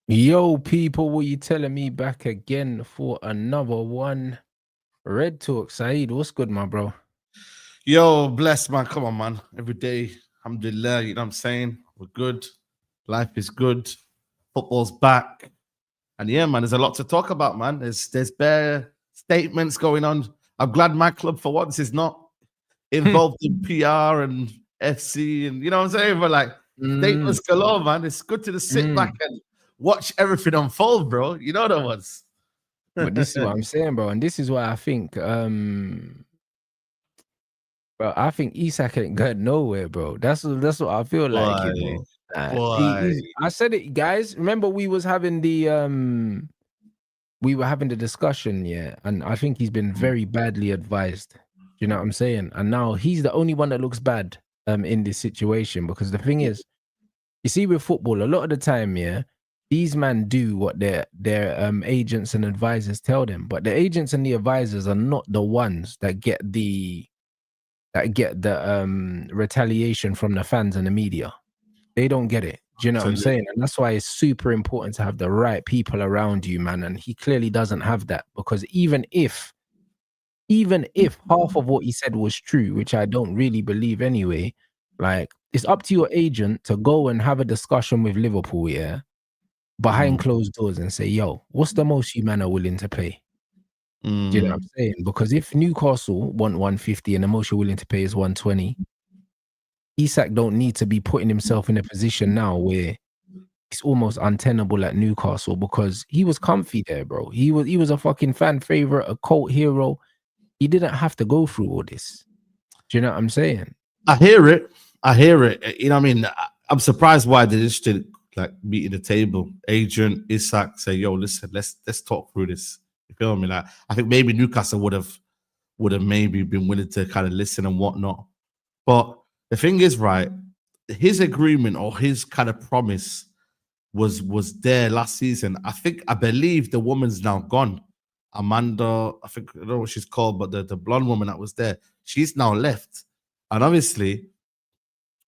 Yo, people, what you telling me back again for another one? Red Talk, Saeed, what's good, my bro? Yo, bless man. Come on, man. Every day, alhamdulillah, you know what I'm saying? We're good. Life is good. Football's back. And yeah, man, there's a lot to talk about, man. There's bare statements going on. I'm glad my club for once is not involved in PR and FC and you know what I'm saying? But like Mm, statements galore, man. It's good to just sit back mm. and watch everything unfold, bro. You know that was. But this is what I'm saying, bro, and this is why I think, bro, I think Isak ain't going nowhere, bro. That's what I feel like, Boy, you know. boy. I said it, guys. Remember, we were having the discussion, yeah, and I think he's been very badly advised. You know what I'm saying? And now he's the only one that looks bad in this situation because the thing is, you see, with football, a lot of the time, yeah, these men do what their agents and advisors tell them, but the agents and the advisors are not the ones that get the retaliation from the fans and the media. They don't get it. Do you know what I'm saying? And that's why it's super important to have the right people around you, man. And he clearly doesn't have that because even if half of what he said was true, which I don't really believe anyway, like it's up to your agent to go and have a discussion with Liverpool, yeah, behind closed doors and say, yo, what's the most you man are willing to pay? Do you know what I'm saying? Because if Newcastle want 150 and the most you're willing to pay is 120, Isak don't need to be putting himself in a position now where it's almost untenable at Newcastle because he was comfy there, bro. He was a fucking fan favorite, a cult hero. He didn't have to go through all this. Do you know what I'm saying? I hear it. I hear it. You know what I mean? I'm surprised why they just did like meet at the table. Agent Isak say, "Yo, listen, let's talk through this." You feel me? Like I think maybe Newcastle would have maybe been willing to kind of listen and whatnot. But the thing is, right, his agreement or his kind of promise was there last season. I believe the woman's now gone. Amanda, I think I don't know what she's called, but the blonde woman that was there, she's now left. And obviously,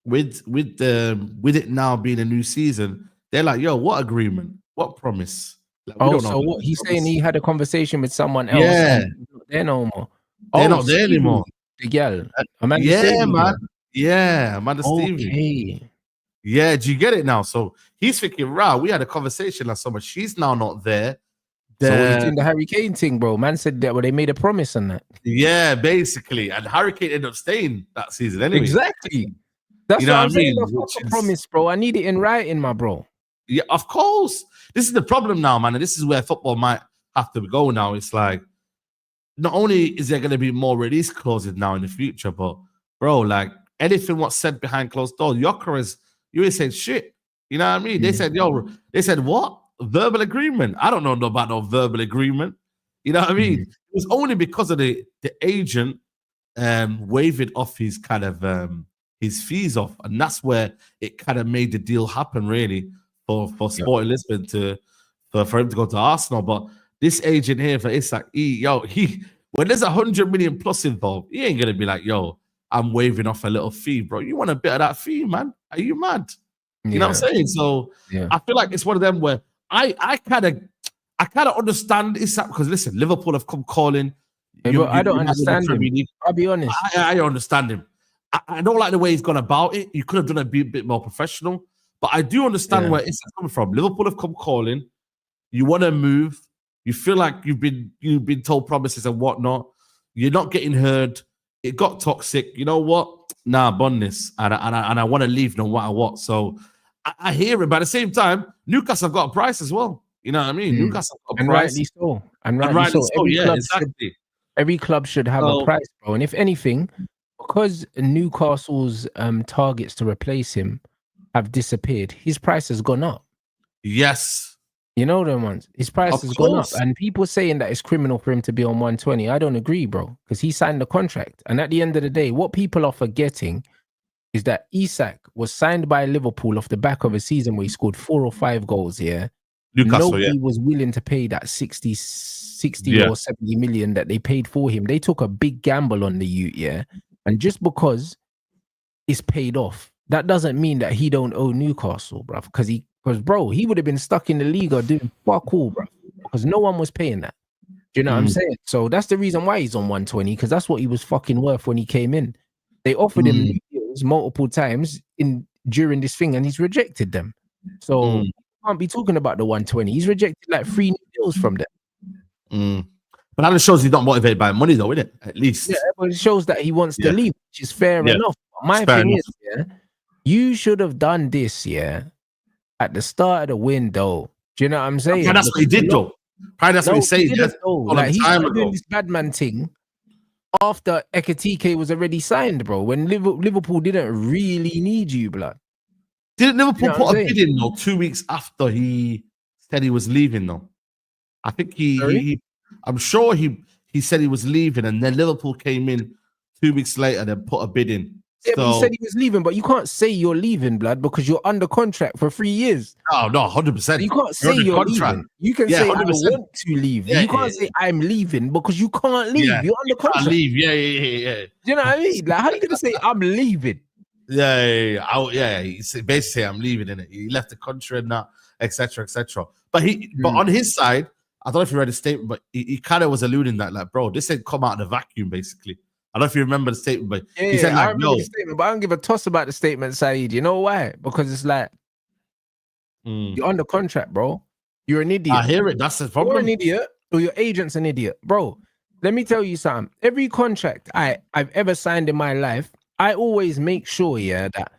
with it now being a new season, they're like, yo, what agreement? What promise? Like, we Oh, don't know so about what this he's saying promise. he had a conversation with someone else Yeah, and he's not there no more. they're Oh, not there Stevie, anymore. the girl, Amanda Yeah, Stevie man. girl. Yeah, Amanda Stevie. Okay. Yeah, do you get it now? So he's thinking, wow, we had a conversation last summer. She's now not there. So what you The doing the Harry Kane thing, bro? Man said that well, they made a promise on that. Yeah, basically. And Hurricane ended up staying that season anyway. Exactly. You That's know what what I'm I saying. mean? The fuck Which a is promise, bro. I need it in writing, my bro. yeah, of course. This is the problem now, man. And this is where football might have to go now. It's like not only is there going to be more release clauses now in the future, but bro, like anything what's said behind closed doors, Yokeres, you ain't said shit. You know what I mean? They said, yo, they said what? Verbal agreement. I don't know about no verbal agreement. You know what I mean? It was only because of the agent waving off his kind of his fees off, and that's where it kind of made the deal happen, really, for Yep. Sporting Lisbon for him to go to Arsenal. But this agent here for Isak, he when there's 100 million plus involved, he ain't gonna be like, yo, I'm waving off a little fee, bro. You want a bit of that fee, man? Are you mad? You know what Yeah. I'm saying? So Yeah. I feel like it's one of them where I kind of understand Isak because listen, Liverpool have come calling. Hey, You bro, you I don't you might win the understand him. Premier League. I'll be honest. I understand him. I don't like the way he's gone about it. You could have done a bit more professional, but I do understand Yeah. where it's coming from. Liverpool have come calling. You want to move. You feel like you've been told promises and whatnot. You're not getting heard. It got toxic. You know what? Nah, bun this, and I want to leave no matter what. So I hear it, but at the same time, Newcastle have got a price as well. You know what I mean? Mm. Newcastle have got a And price, rightly so. And and rightly rightly so. so. Yeah, exactly. Every club should have a So price, bro. And if anything, because Newcastle's targets to replace him have disappeared, his price has gone up. yes, You know them ones. His price of has gone up. course. And people saying that it's criminal for him to be on 120. I don't agree, bro. Because he signed the contract. And at the end of the day, what people are forgetting is that Isak was signed by Liverpool off the back of a season where he scored 4 or 5 goals, yeah. Newcastle, yeah, Nobody was willing to pay that 60 yeah. or 70 million that they paid for him. They took a big gamble on the youth, yeah. And just because it's paid off that doesn't mean that he don't owe Newcastle, bruv. Because bro, he would have been stuck in the league or doing fuck all, bruv. Because no one was paying that. Do you know what I'm saying? So that's the reason why he's on 120, because that's what he was fucking worth when he came in. They offered him new deals multiple times during this thing, and he's rejected them. So you can't be talking about the 120. He's rejected like 3 new deals from them. But that just shows he's not motivated by money, though, isn't it? At least. Yeah, but it shows that he wants to leave, which is fair enough. My thing is, you should have done this, at the start of the window. Do you know what I'm saying? That's what he did, though. Probably that's what he's saying. Like, he started doing this bad man thing after Ekitike was already signed, bro. When Liverpool didn't really need you, blood. Didn't Liverpool put a bid in, though, 2 weeks after he said he was leaving, though? I think I'm sure he said he was leaving, and then Liverpool came in 2 weeks later and put a bid in. Yeah, but he said he was leaving, but you can't say you're leaving, blood, because you're under contract for 3 years. No, 100%. You can't say you're leaving. You can say 100%. I want to leave. You can't say I'm leaving because you can't leave. You're under contract. Can't leave. Yeah. Do you know what I mean? Like, how are you gonna say I'm leaving? Yeah. He basically say I'm leaving, innit? He left the country and that, etc. But on his side, I don't know if you read his statement, but he kind of was alluding that, like, bro, this ain't come out of the vacuum, basically. I don't know if you remember the statement, but he said, like, I remember the statement, but I don't give a toss about the statement, Saeed. You know why? Because it's like, you're under contract, bro. You're an idiot. I hear it. That's the problem. You're an idiot, or your agent's an idiot. Bro, let me tell you something. Every contract I've ever signed in my life, I always make sure, that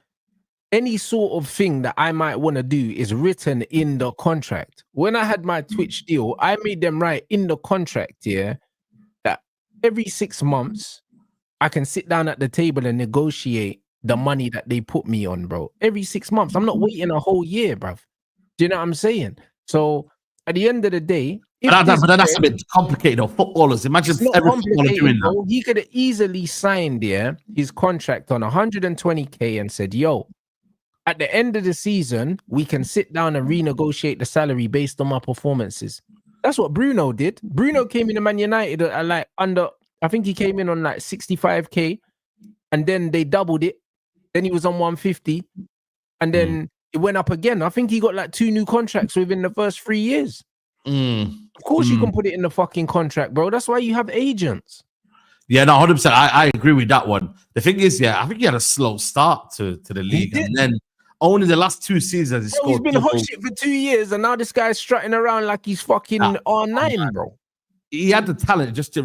any sort of thing that I might want to do is written in the contract. When I had my Twitch deal, I made them write in the contract, that every 6 months, I can sit down at the table and negotiate the money that they put me on, bro. Every 6 months. I'm not waiting a whole year, bruv. Do you know what I'm saying? So at the end of the day, but that's a bit complicated of footballers. Imagine every footballer doing that. He could have easily signed his contract on 120k and said, yo, at the end of the season, we can sit down and renegotiate the salary based on my performances. That's what Bruno did. Bruno came into Man United at I think he came in on like 65k, and then they doubled it. Then he was on 150, and then it went up again. I think he got like 2 new contracts within the first 3 years. Of course, you can put it in the fucking contract, bro. That's why you have agents. Yeah, no, 100%. I agree with that one. The thing is, I think he had a slow start to the league, and then only the last 2 seasons he's been hot shit for 2 years, and now this guy's strutting around like he's fucking R9, bro. He had the talent, just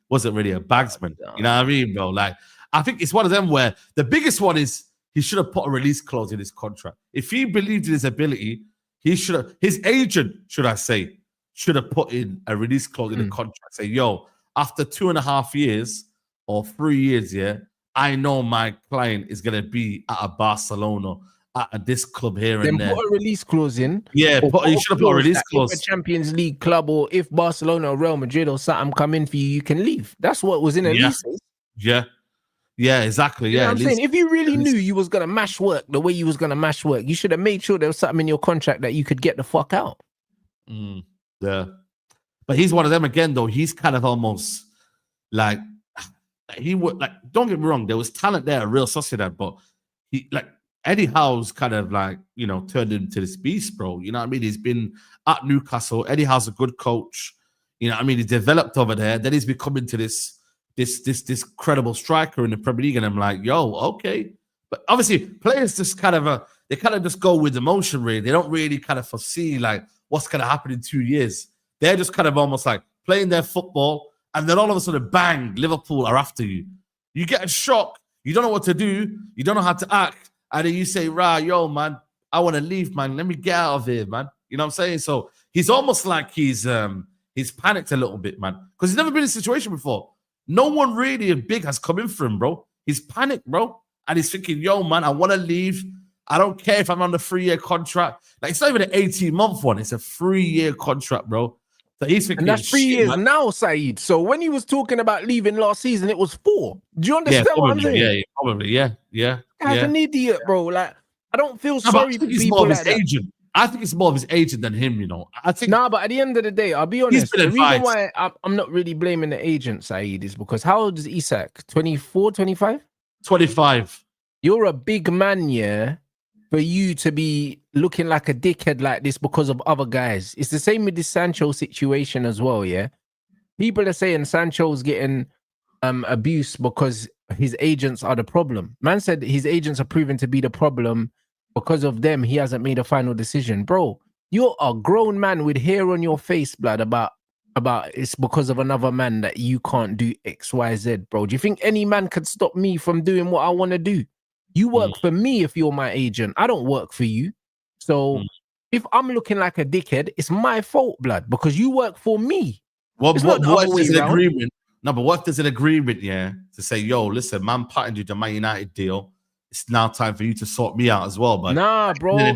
wasn't really a bagsman. You know what I mean, bro? Like, I think it's one of them where the biggest one is he should have put a release clause in his contract. If he believed in his ability, his agent, should have put in a release clause in the contract. Say, yo, after 2.5 years or 3 years, I know my client is gonna be at a Barcelona, at this club here and there. Then put a release clause in. Yeah, you should have put a release clause. If a Champions League club, or if Barcelona or Real Madrid or something come in for you, you can leave. That's what was in a lease. Yeah, exactly. You know what I'm saying? If you really knew you was gonna mash work the way you was gonna mash work, you should have made sure there was something in your contract that you could get the fuck out. Yeah. But he's one of them again, though. He's kind of almost like he would, like, don't get me wrong, there was talent there, Real Sociedad, but he, like, Eddie Howe's kind of like, turned into this beast, bro. You know what I mean? He's been at Newcastle. Eddie Howe's a good coach. You know what I mean? He developed over there. Then he's becoming to this credible striker in the Premier League. And I'm like, yo, okay. But obviously, players just kind of just go with emotion, really. They don't really kind of foresee, like, what's going to happen in 2 years. They're just kind of almost like playing their football. And then all of a sudden, bang, Liverpool are after you. You get a shock. You don't know what to do. You don't know how to act. And then you say, yo, man, I want to leave, man. Let me get out of here, man. You know what I'm saying? So he's almost like he's panicked a little bit, man. Because he's never been in a situation before. No one really big has come in for him, bro. He's panicked, bro. And he's thinking, yo, man, I want to leave. I don't care if I'm on a 3-year contract. Like, it's not even an 18-month one. It's a 3-year contract, bro. So he's thinking, and that's 3 years now, Saeed. So when he was talking about leaving last season, it was 4. Do you understand what I'm saying? Yeah, probably. Yeah. As an idiot, bro. Like, I don't feel sorry for people like that. Agent. I think it's more of his agent than him, I think. Nah, but at the end of the day, I'll be honest. The reason why I'm not really blaming the agent, Saeed, is because how old is Isak? 24, 25? 25. You're a big man, yeah, for you to be looking like a dickhead like this because of other guys. It's the same with this Sancho situation as well, yeah. People are saying Sancho's getting abuse because his agents are the problem. Man said his agents are proven to be the problem. Because of them, he hasn't made a final decision. Bro, you're a grown man with hair on your face, blood, about it's because of another man that you can't do XYZ, bro. Do you think any man could stop me from doing what I want to do? You work for me if you're my agent. I don't work for you. So if I'm looking like a dickhead, it's my fault, blood, because you work for me. Well, It's not the what other if way there's an around. agreement? No, but what if there's an agreement, yeah, to say, yo, listen, man, partnered you to Man United deal. It's now time for you to sort me out as well, but Nah, bro. Nah,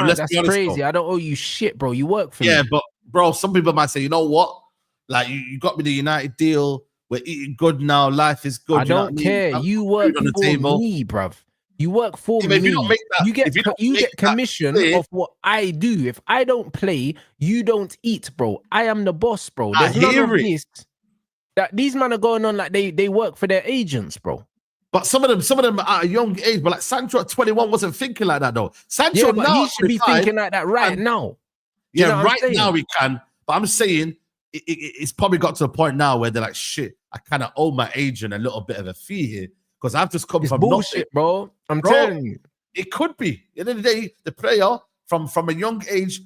let's that's be honest, crazy. bro. I don't owe you shit, bro. You work for me. Yeah, but bro, some people might say, you know what? Like you got me the United deal. We're eating good now. Life is good. I don't care. You work for me, bruv. You work for me. If you don't make that, you get commission of what I do. If I don't play, you don't eat, bro. I am the boss, bro. There's none of this. That these men are going on like they work for their agents, bro. But some of them at a young age, but like Sancho at 21 wasn't thinking like that though. Sancho but now he should be thinking like that right now. Yeah, right now he can. But I'm saying it's probably got to a point now where they're like, shit, I kind of owe my agent a little bit of a fee here because I've just come from bullshit, nothing. Bro. I'm telling you. It could be. At the end of the day, the player from a young age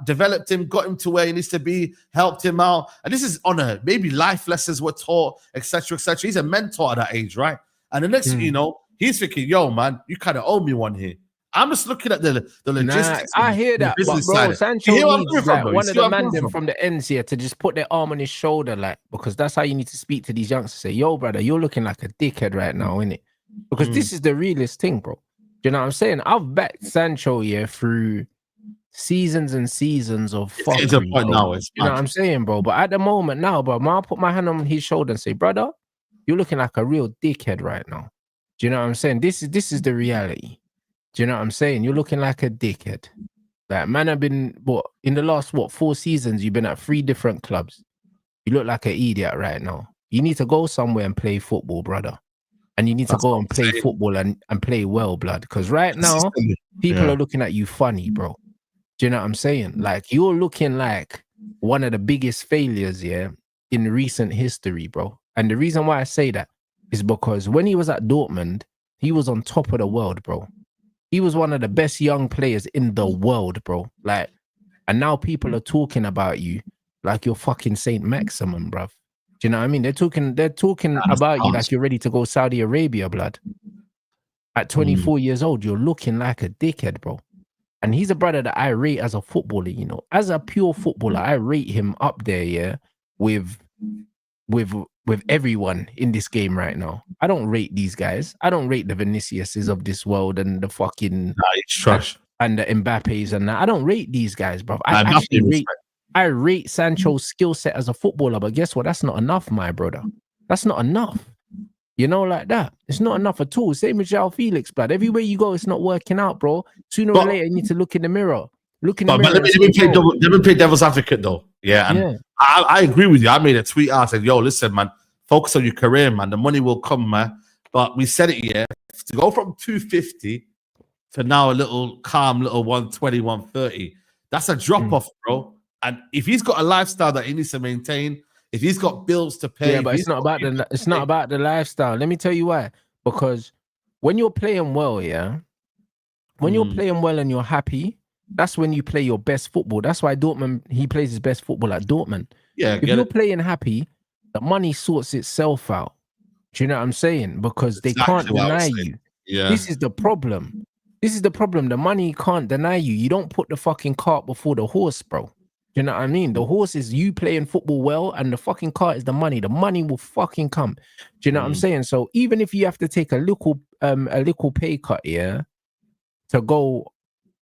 developed him, got him to where he needs to be, helped him out. And this is on a maybe life lessons were taught, etc., etc. He's a mentor at that age, right? And the next thing you know, he's thinking, yo, man, you kind of owe me one here. I'm just looking at the logistics. I hear that, but bro, Sancho needs like one of the man them from the ends here to just put their arm on his shoulder, like, because that's how you need to speak to these youngsters. Say, yo, brother, you're looking like a dickhead right now, innit? Because this is the realest thing, bro. Do you know what I'm saying? I've backed Sancho here through seasons and seasons of fuckery. It's a point now, you know what I'm saying, bro? But at the moment now, bro, I'll put my hand on his shoulder and say, brother, you're looking like a real dickhead right now. Do you know what I'm saying? This is the reality. Do you know what I'm saying? You're looking like a dickhead. Like, man, I've been, in the last, 4 seasons, you've been at 3 different clubs. You look like an idiot right now. You need to go somewhere and play football, brother. And you need to go and play football and play well, blood. Because right now, people are looking at you funny, bro. Do you know what I'm saying? Like, you're looking like one of the biggest failures, in recent history, bro. And the reason why I say that is because when he was at Dortmund, he was on top of the world, bro. He was one of the best young players in the world, bro. Like, and now people are talking about you like you're fucking Saint Maximum, bruv. Do you know what I mean? They're talking about you like you're ready to go Saudi Arabia, blood. At 24 years old, you're looking like a dickhead, bro. And he's a brother that I rate as a footballer, you know. As a pure footballer, I rate him up there, with everyone in this game right now. I don't rate these guys. I don't rate the Viniciuses of this world and the fucking trash and the Mbappes and that. I don't rate these guys, bro. I rate Sancho's skill set as a footballer, but guess what? That's not enough, my brother. That's not enough. You know, like that. It's not enough at all. Same with João Felix, blood. Everywhere you go, it's not working out, bro. Sooner or later, you need to look in the mirror. Look in the mirror. Let me play devil's advocate, though. Yeah, and I agree with you. I made a tweet out. I said, yo, listen, man, focus on your career, man. The money will come, man. But we said it, to go from 250 to now a little calm, little 120, 130, that's a drop-off, bro. And if he's got a lifestyle that he needs to maintain, if he's got bills to pay, but it's not about the lifestyle. Let me tell you why. Because when you're playing well, when you're playing well and you're happy, that's when you play your best football. That's why Dortmund, he plays his best football at Dortmund. Yeah, if you're playing happy, the money sorts itself out. Do you know what I'm saying? Because they can't deny you. Yeah. This is the problem. The money can't deny you. You don't put the fucking cart before the horse, bro. You know what I mean? The horse is you playing football well, and the fucking cart is the money. The money will fucking come. Do you know what I'm saying? So even if you have to take a little pay cut, to go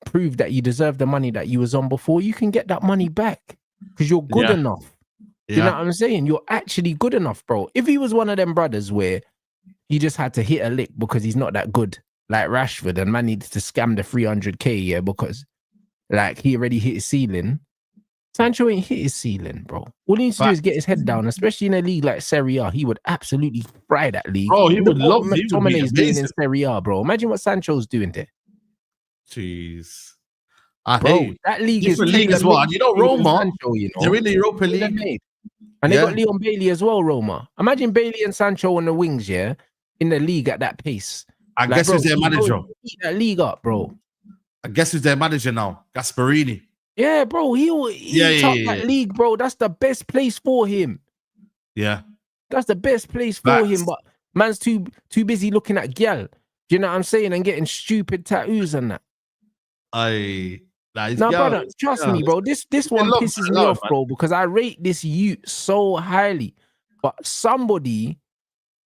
prove that you deserve the money that you was on before, you can get that money back because you're good enough. You know what I'm saying? You're actually good enough, bro. If he was one of them brothers where he just had to hit a lick because he's not that good, like Rashford, and man needed to scam the 300k, because like he already hit his ceiling. Sancho ain't hit his ceiling, bro. All he needs to do is get his head down, especially in a league like Serie A. He would absolutely fry that league. Bro, he would love. What He would be McTominay's doing in amazing. Serie A, bro. Imagine what Sancho's doing there. Jeez. I Bro, hate that league different is league as well. And you know, Roma, Sancho, you know, they're in the Europa League. tailor-made. And they got Leon Bailey as well, Roma. Imagine Bailey and Sancho on the wings, yeah, in the league at that pace. I guess who's their manager? Eat that league up, bro. I guess who's their manager now? Gasparini. Yeah, bro. He'll eat up that league, bro. That's the best place for him. Yeah. That's the best place for him. But man's too busy looking at gal. Do you know what I'm saying? And getting stupid tattoos and that. Brother, trust me, bro. This one pisses me off, bro, because I rate this youth so highly. But somebody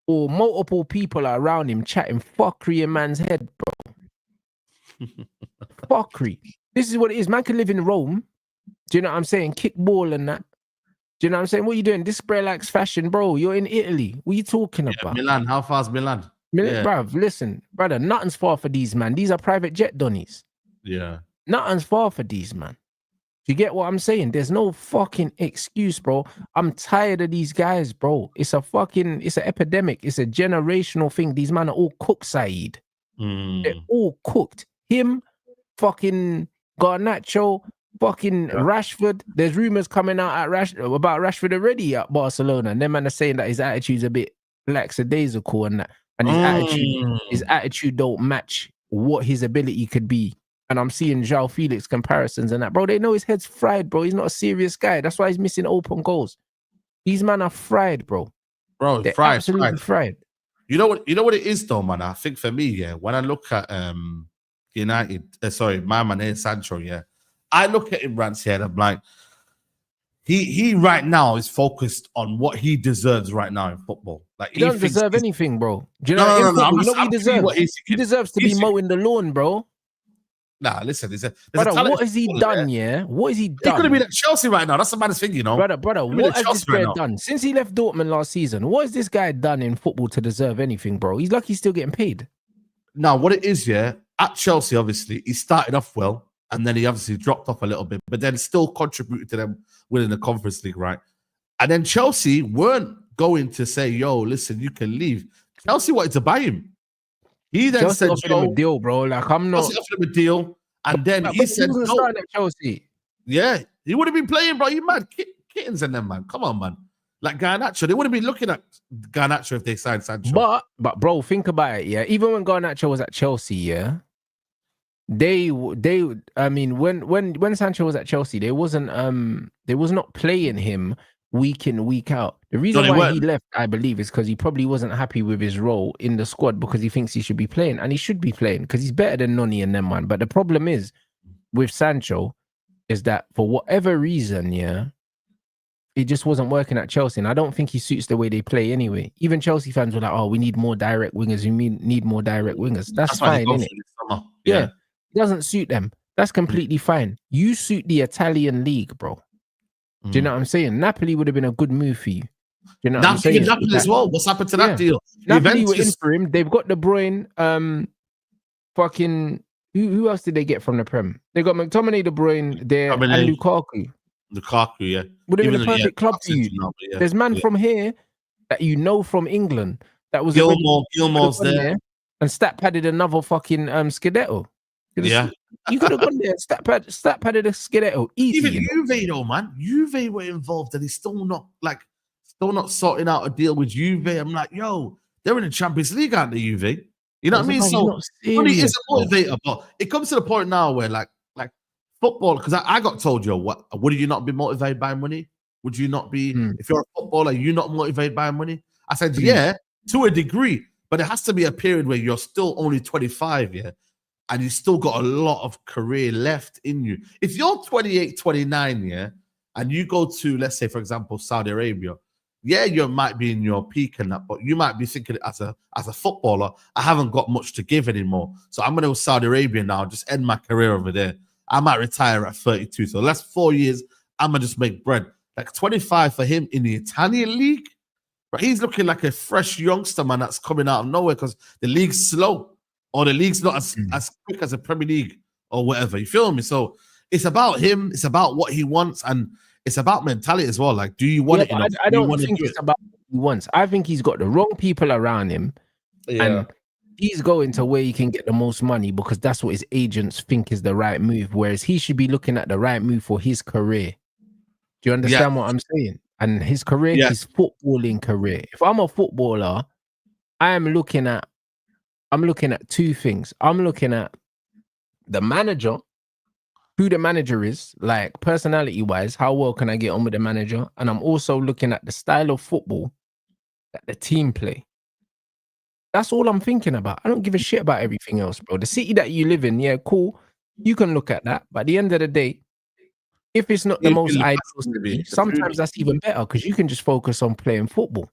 or multiple people are around him chatting fuckery in man's head, bro. Fuckery. This is what it is. Man can live in Rome. Do you know what I'm saying? Kick ball and that. Do you know what I'm saying? What are you doing? This bro likes fashion, bro. You're in Italy. What are you talking about? Milan. How far's Milan? Bruv, listen, brother, nothing's far for these, man. These are private jet donnies. Yeah. Nothing's far for these, man. You get what I'm saying? There's no fucking excuse, bro. I'm tired of these guys, bro. It's an epidemic. It's a generational thing. These men are all cooked, Saeed. They're all cooked. Him, fucking Garnacho, fucking Rashford. There's rumors coming out about Rashford already at Barcelona. And them man are saying that his attitude's a bit lackadaisical and that. And his attitude don't match what his ability could be. And I'm seeing João Felix comparisons and that. Bro, they know his head's fried, bro. He's not a serious guy. That's why he's missing open goals. These men are fried, bro. Bro, they're absolutely fried. You know what it is though, man? I think for me, yeah, when I look at United, my man Sancho, yeah, I look at him, Rants, here, and I'm like, he right now is focused on what he deserves right now in football. Like he doesn't deserve anything, bro. Do you know what he deserves? He deserves to be mowing the lawn, bro. Nah, listen, there's a what has he done, yeah? What has he done? He could have been at Chelsea right now. That's the man's thing, you know. Brother, what has this guy done? Since he left Dortmund last season, what has this guy done in football to deserve anything, bro? He's lucky he's still getting paid. Now, what it is, yeah, at Chelsea, obviously, he started off well, and then he obviously dropped off a little bit, but then still contributed to them winning the Conference League, right? And then Chelsea weren't going to say, yo, listen, you can leave. Chelsea wanted to buy him. He then Chelsea said, offered him a deal, bro. Like, I'm not. Chelsea offered him a deal. And then he said, no. At Chelsea. Yeah, he would have been playing, bro. You mad? Kittens and them, man. Come on, man. Like Garnacho, they would have been looking at Garnacho if they signed Sancho. But bro, think about it, yeah. Even when Garnacho was at Chelsea, yeah, I mean, when Sancho was at Chelsea, they was not playing him week in, week out. The reason why he left, I believe, is because he probably wasn't happy with his role in the squad because he thinks he should be playing, and he should be playing because he's better than Noni and them, man. But the problem is with Sancho is that for whatever reason, yeah, it just wasn't working at Chelsea, and I don't think he suits the way they play anyway. Even Chelsea fans were like, "Oh, we need more direct wingers. We need more direct wingers." That's fine, isn't it? Yeah, it doesn't suit them. That's completely fine. You suit the Italian league, bro. Do you know what I'm saying? Napoli would have been a good move for you. Do you know what I'm saying? Napoli as well. What's happened to that deal? Napoli were in for him. They've got De Bruyne. Fucking who else did they get from the Prem? They got McTominay, De Bruyne there, and Lukaku. Lukaku, yeah. Would have been a perfect club for you. There's man from here that you know from England that was Gilmore's there. And stat padded another fucking Scudetto. Yeah. You could have gone there, stat padded a Scudetto. Easy. Even Juve though, man. Juve were involved and he's still not sorting out a deal with Juve. I'm like, yo, they're in the Champions League, aren't they, Juve? You know what I mean? So money is a motivator, but it comes to the point now where like football, because I got told, yo, would you not be motivated by money? Would you not be, if you're a footballer, you not motivated by money? I said, yeah, to a degree, but it has to be a period where you're still only 25, yeah, and you still got a lot of career left in you. If you're 28, 29, yeah, and you go to, let's say, for example, Saudi Arabia, yeah, you might be in your peak and that, but you might be thinking as a footballer, I haven't got much to give anymore. So I'm going to go to Saudi Arabia now, just end my career over there. I might retire at 32. So the last 4 years, I'm going to just make bread. Like 25 for him in the Italian league, but he's looking like a fresh youngster, man, that's coming out of nowhere because the league's slow or the league's not as quick as the Premier League or whatever. You feel me? So it's about him. It's about what he wants, and it's about mentality as well. Like, do you want Yeah, it but enough? I Do you don't want to think do it's it? about what he wants. I think he's got the wrong people around him, Yeah. and he's going to where he can get the most money because that's what his agents think is the right move. Whereas he should be looking at the right move for his career. Do you understand what I'm saying? And his career, his footballing career. If I'm a footballer, I'm looking at two things. I'm looking at the manager, who the manager is, like personality wise, how well can I get on with the manager? And I'm also looking at the style of football that the team play. That's all I'm thinking about. I don't give a shit about everything else, bro. The city that you live in, yeah, cool. You can look at that. But at the end of the day, if it's not the In most the ideal past, maybe city, the food. sometimes that's even better because you can just focus on playing football.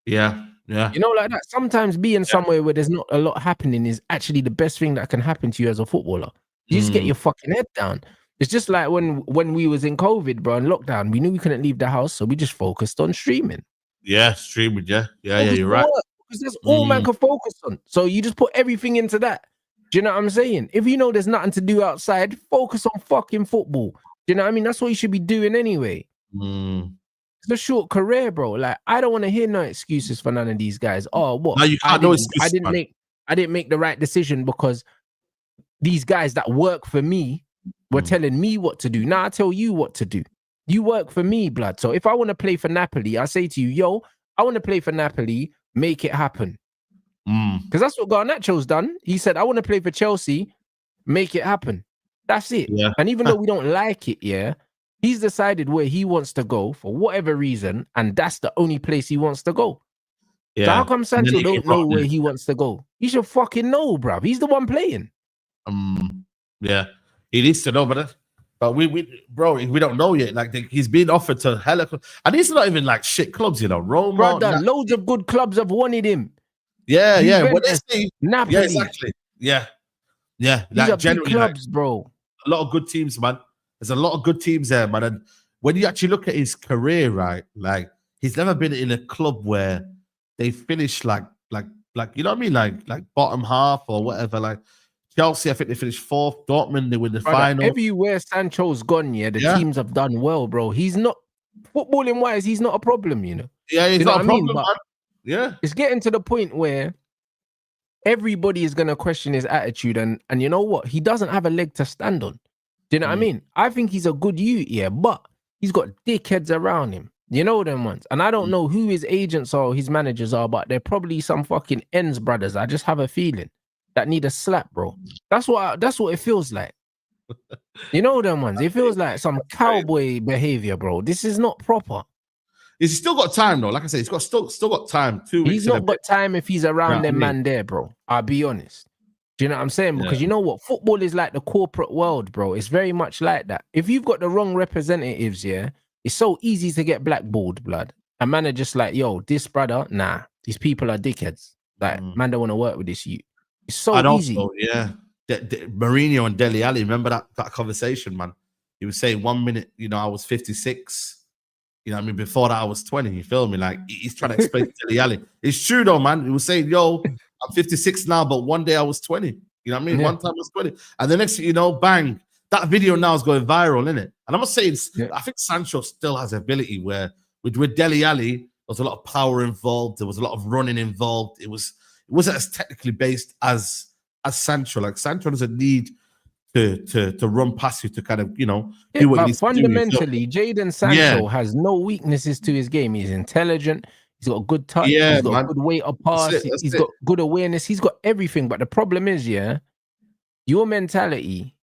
Yeah. You know, like that. Sometimes being somewhere where there's not a lot happening is actually the best thing that can happen to you as a footballer. You just get your fucking head down. It's just like when we was in COVID, bro, and lockdown, we knew we couldn't leave the house, so we just focused on streaming. Yeah, streaming. Yeah. Focus You're on right. work, because that's all man can focus on. So you just put everything into that. Do you know what I'm saying? If you know there's nothing to do outside, focus on fucking football. Do you know what I mean? That's what you should be doing anyway. It's a short career, bro. Like, I don't want to hear no excuses for none of these guys. Oh, what? No, you can't. No excuses, I didn't make the right decision because these guys that work for me were telling me what to do. Now I tell you what to do. You work for me, blood. So if I want to play for Napoli, I say to you, yo, I want to play for Napoli, make it happen. Because that's what Garnacho's done. He said, I want to play for Chelsea, make it happen. That's it. Yeah. And even though we don't like it, yeah, he's decided where he wants to go for whatever reason, and that's the only place he wants to go. Yeah. So how come Sancho don't know where he wants to go? He should fucking know, bruv. He's the one playing. Yeah, he needs to know, but we don't know yet. Like he's been offered to hella, and these are not even like shit clubs, you know. Roma, brother, loads of good clubs have wanted him. Yeah, Juventus, What they say, Napoli. Yeah, exactly. Yeah. These are big clubs, bro. A lot of good teams, man. There's a lot of good teams there, man. And when you actually look at his career, right, like he's never been in a club where they finish like you know what I mean, like bottom half or whatever. Like Chelsea, I think they finished fourth. Dortmund, they win the final. Everywhere Sancho's gone, the teams have done well, bro. He's not footballing wise. He's not a problem, you know. Yeah, he's not a problem, man. Yeah, it's getting to the point where everybody is gonna question his attitude, and you know what? He doesn't have a leg to stand on. Do you know what I mean? I think he's a good youth, but he's got dickheads around him. You know them ones, and I don't know who his agents or his managers are, but they're probably some fucking ends brothers. I just have a feeling that need a slap, bro. That's what it feels like. You know them ones. It feels like some cowboy behavior, bro. This is not proper. He's still got time though. Like I said, he's got still got time. 2 weeks. He's not got time if he's around them man there, bro. I'll be honest. Do you know what I'm saying? Because you know what? Football is like the corporate world, bro. It's very much like that. If you've got the wrong representatives, it's so easy to get blackballed, blood. A man are just like, yo, this brother, nah, these people are dickheads. Like, man don't want to work with this youth. It's so easy. Also, Mourinho and Dele Alli, remember that conversation, man? He was saying 1 minute, I was 56. You know what I mean? Before that, I was 20. You feel me? Like, he's trying to explain to Dele Alli. It's true, though, man. He was saying, yo, I'm 56 now, but one day I was 20. You know what I mean? One time I was 20. And the next thing you know, bang, that video now is going viral, isn't it? And I'm not saying, I think Sancho still has ability where with Dele Alli, there was a lot of power involved. There was a lot of running involved. It wasn't as technically based as Sancho. Like, Sancho doesn't need to run past you to kind of, do what he needs fundamentally, Jadon Sancho has no weaknesses to his game. He's intelligent. He's got good touch. He's got a good weight of pass. He's got good awareness. He's got everything. But the problem is, your mentality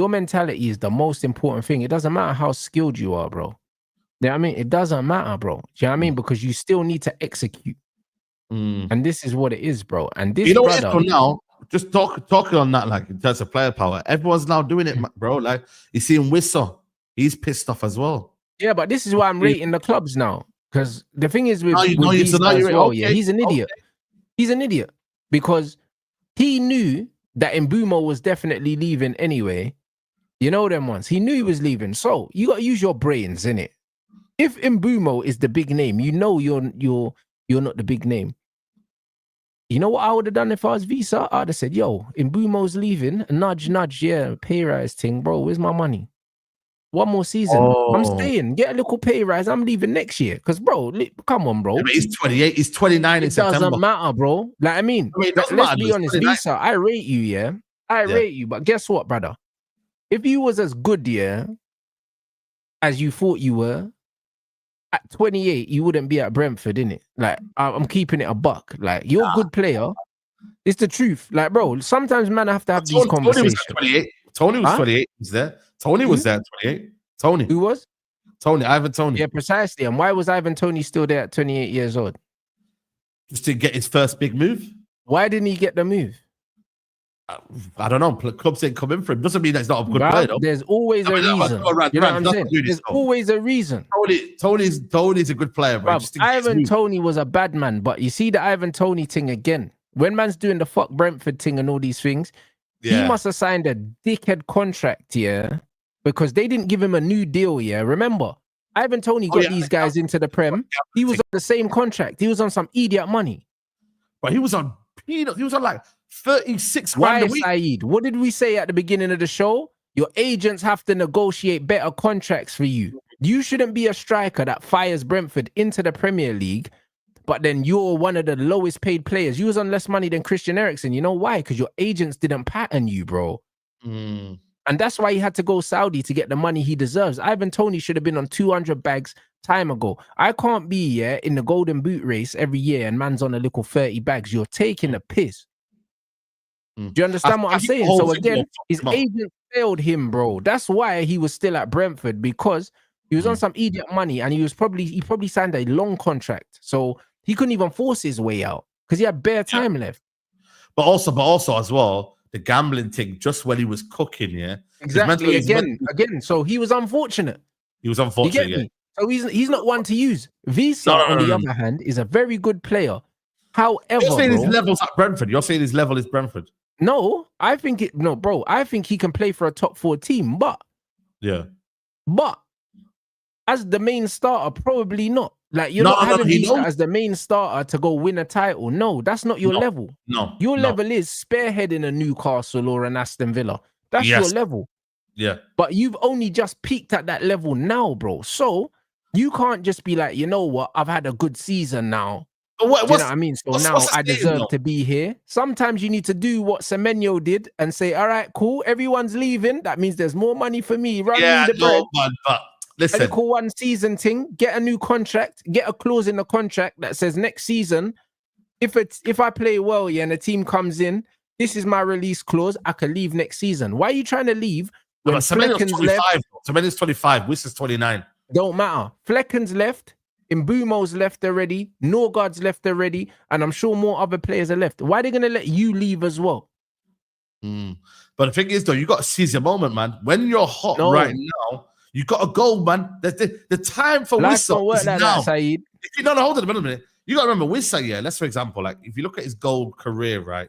is the most important thing. It doesn't matter how skilled you are, bro. You know what I mean? It doesn't matter, bro. Do you know what I mean? Because you still need to execute. And this is what it is, bro. And this brother now, just talking on that, like in terms of player power, everyone's now doing it, bro. Like you see him Whistle, he's pissed off as well. Yeah, but this is why I'm rating the clubs now. Because the thing is with these guys, he's an idiot. He's an idiot because he knew that Mbeumo was definitely leaving anyway. You know them ones. He knew he was leaving. So you got to use your brains, innit? If Mbeumo is the big name, you know you're not the big name. You know what I would have done if I was Visa? I'd have said, yo, Mbumo's leaving, nudge, nudge, yeah, pay rise thing, bro. Where's my money? One more season. I'm staying. Get a little pay rise. I'm leaving next year. Because, bro, come on, bro. Yeah, but he's 28. He's 29 in September. It doesn't matter, bro. Like, I mean, let's be honest. Visa, I rate you, yeah? I rate you. But guess what, brother? If you was as good, yeah, as you thought you were, at 28, you wouldn't be at Brentford, innit? Like, I'm keeping it a buck. Like, you're a good player. It's the truth. Like, bro, sometimes man have to have these conversations. Tony was 28. Was there? Tony was there at 28. Tony. Who was? Tony, Ivan Tony. Yeah, precisely. And why was Ivan Tony still there at 28 years old? Just to get his first big move. Why didn't he get the move? I don't know. Clubs didn't come in for him. Doesn't mean that's not a good player, though. There's always a reason. You know what I'm saying? There's always a reason. Tony's a good player, bro. Ivan Tony was a bad man, but you see the Ivan Tony thing again. When man's doing the fuck Brentford thing and all these things, he must have signed a dickhead contract, yeah, because they didn't give him a new deal, yeah. Remember, Ivan Tony got these guys into the Prem. He was on the same contract. He was on some idiot money. But he was on peanuts. He was on like 36 grand a week. Saeed? What did we say at the beginning of the show? Your agents have to negotiate better contracts for you. You shouldn't be a striker that fires Brentford into the Premier League, but then you're one of the lowest paid players. You was on less money than Christian Eriksen. You know why? Because your agents didn't pattern you, bro. And that's why he had to go Saudi to get the money he deserves. Ivan Toney should have been on 200 bags time ago. I can't be in the golden boot race every year and man's on a little 30 bags. You're taking a piss. Do you understand what I'm saying? So again, his agent failed him, bro. That's why he was still at Brentford, because he was on some idiot money and he probably signed a long contract. So he couldn't even force his way out because he had bare time left. But also as well, the gambling thing, just when he was cooking, exactly. Again. So he was unfortunate. He was unfortunate. You get me? So he's not one to use. Visa, on the other hand, is a very good player. However, you're saying his level's at Brentford. You're saying his level is Brentford. No, I think bro. I think he can play for a top 4 team, but as the main starter, probably not. Like, you're not having Visa as the main starter to go win a title. No, that's not your level. Your level is spearheading a Newcastle or an Aston Villa. That's your level. Yeah. But you've only just peaked at that level now, bro. So you can't just be like, you know what? I've had a good season now. Do you know what I mean? So now I deserve to be here. Sometimes you need to do what Semenyo did and say, all right, cool. Everyone's leaving. That means there's more money for me. Run me the bread. But listen. A little 1 season thing. Get a new contract. Get a clause in the contract that says next season, if I play well, and the team comes in, this is my release clause. I can leave next season. Why are you trying to leave when Flecken's 25? Left? Semenyo's 25. Wiss is 29. Don't matter. Flecken's left. Mbumo's left already, Norgard's left already, and I'm sure more other players are left. Why are they going to let you leave as well? But the thing is, though, you got to seize your moment, man. When you're hot right now, you got to go, man. The time for Wissa is now. That, Saeed. Hold on a minute. You got to remember, Wissa, let's, for example, like, if you look at his goal career, right,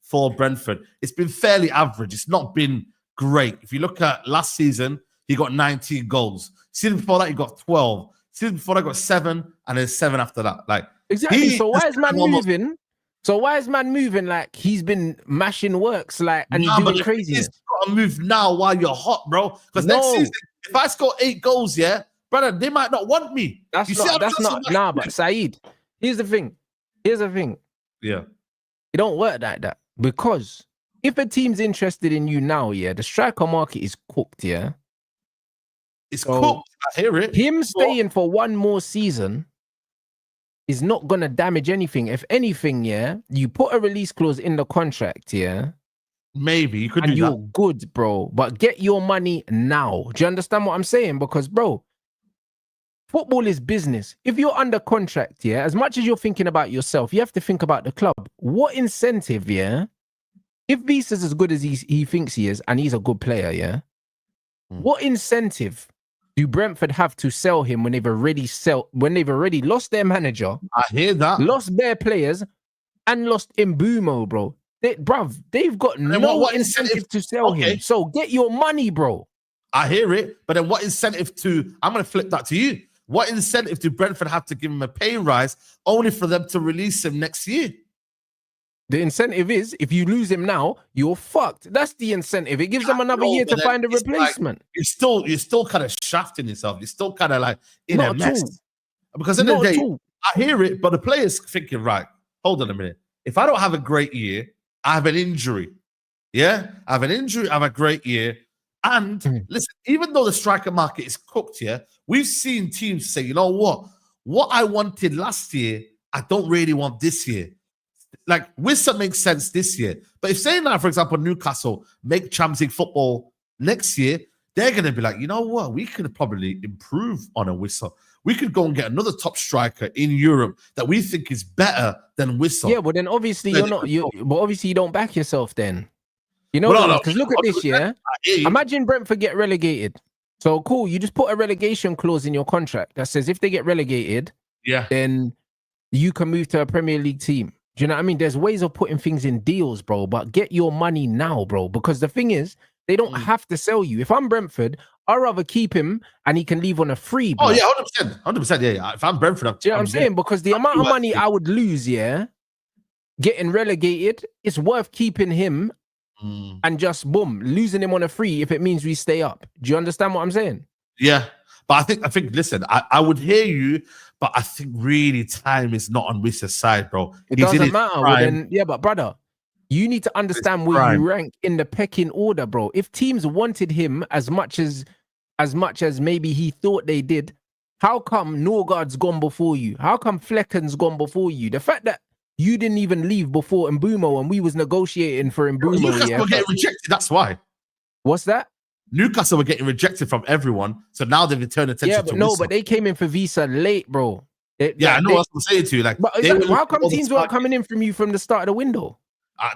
for Brentford, it's been fairly average. It's not been great. If you look at last season, he got 19 goals. Season before that, he got 12. Season before I got 7, and then 7 after that. Like, exactly. So why is man moving? So why is man moving like he's been mashing works like and doing craziness? You gotta move now while you're hot, bro. Because next season, if I score 8 goals, brother, they might not want me. But Saeed, here's the thing. Yeah. It don't work like that. Because if a team's interested in you now, the striker market is cooked, It's cooked. I hear it. Him staying for 1 more season is not going to damage anything. If anything, you put a release clause in the contract, maybe you could and do you're that. Good, bro. But get your money now. Do you understand what I'm saying? Because, bro, football is business. If you're under contract, as much as you're thinking about yourself, you have to think about the club. What incentive, if Visa's as good as he thinks he is, and he's a good player, what incentive do Brentford have to sell him when they've already lost their manager? I hear that. Lost their players and lost Mbumo, bro. They've got no incentive to sell him. So get your money, bro. I hear it. But then what incentive I'm going to flip that to you. What incentive do Brentford have to give him a pay rise only for them to release him next year? The incentive is if you lose him now, you're fucked. That's the incentive. It gives them another year to find a replacement. Like, you're still kind of shafting yourself. You're still kind of like in Not a mess. all. Because at the end of the day, I hear it, but the player's thinking, right, hold on a minute. If I don't have a great year, I have an injury. Yeah, I have an injury, I have a great year. And listen, even though the striker market is cooked here, we've seen teams say, you know what I wanted last year, I don't really want this year. Like, Wissa makes sense this year. But if say now, for example, Newcastle make Champions League football next year, they're going to be like, you know what? We could probably improve on a Wissa. We could go and get another top striker in Europe that we think is better than Wissa. Yeah, but then obviously but obviously you don't back yourself then. You know, because look at this, yeah? Imagine Brentford get relegated. So cool, you just put a relegation clause in your contract that says if they get relegated, then you can move to a Premier League team. Do you know what I mean? There's ways of putting things in deals, bro, but get your money now, bro. Because the thing is, they don't have to sell you. If I'm Brentford, I'd rather keep him and he can leave on a free. Bro. Oh, yeah, 100%. 100%, yeah. If I'm Brentford, do you know what I'm saying? Because the amount of money I would lose, getting relegated, it's worth keeping him and just, boom, losing him on a free if it means we stay up. Do you understand what I'm saying? Yeah. But I think, listen, I would hear you, but I think really time is not on Wissa's side, bro. It doesn't matter. Well, then, but brother, you need to understand where you rank in the pecking order, bro. If teams wanted him as much as maybe he thought they did, how come Norgard's gone before you? How come Flecken's gone before you? The fact that you didn't even leave before Mbumo and we was negotiating for Mbumo. Newcastle were getting rejected, that's why. What's that? Newcastle were getting rejected from everyone, so now they've turned attention to Wissa. But they came in for Visa late, bro. I know what I'm saying to you. Like, how come teams weren't coming in from you from the start of the window?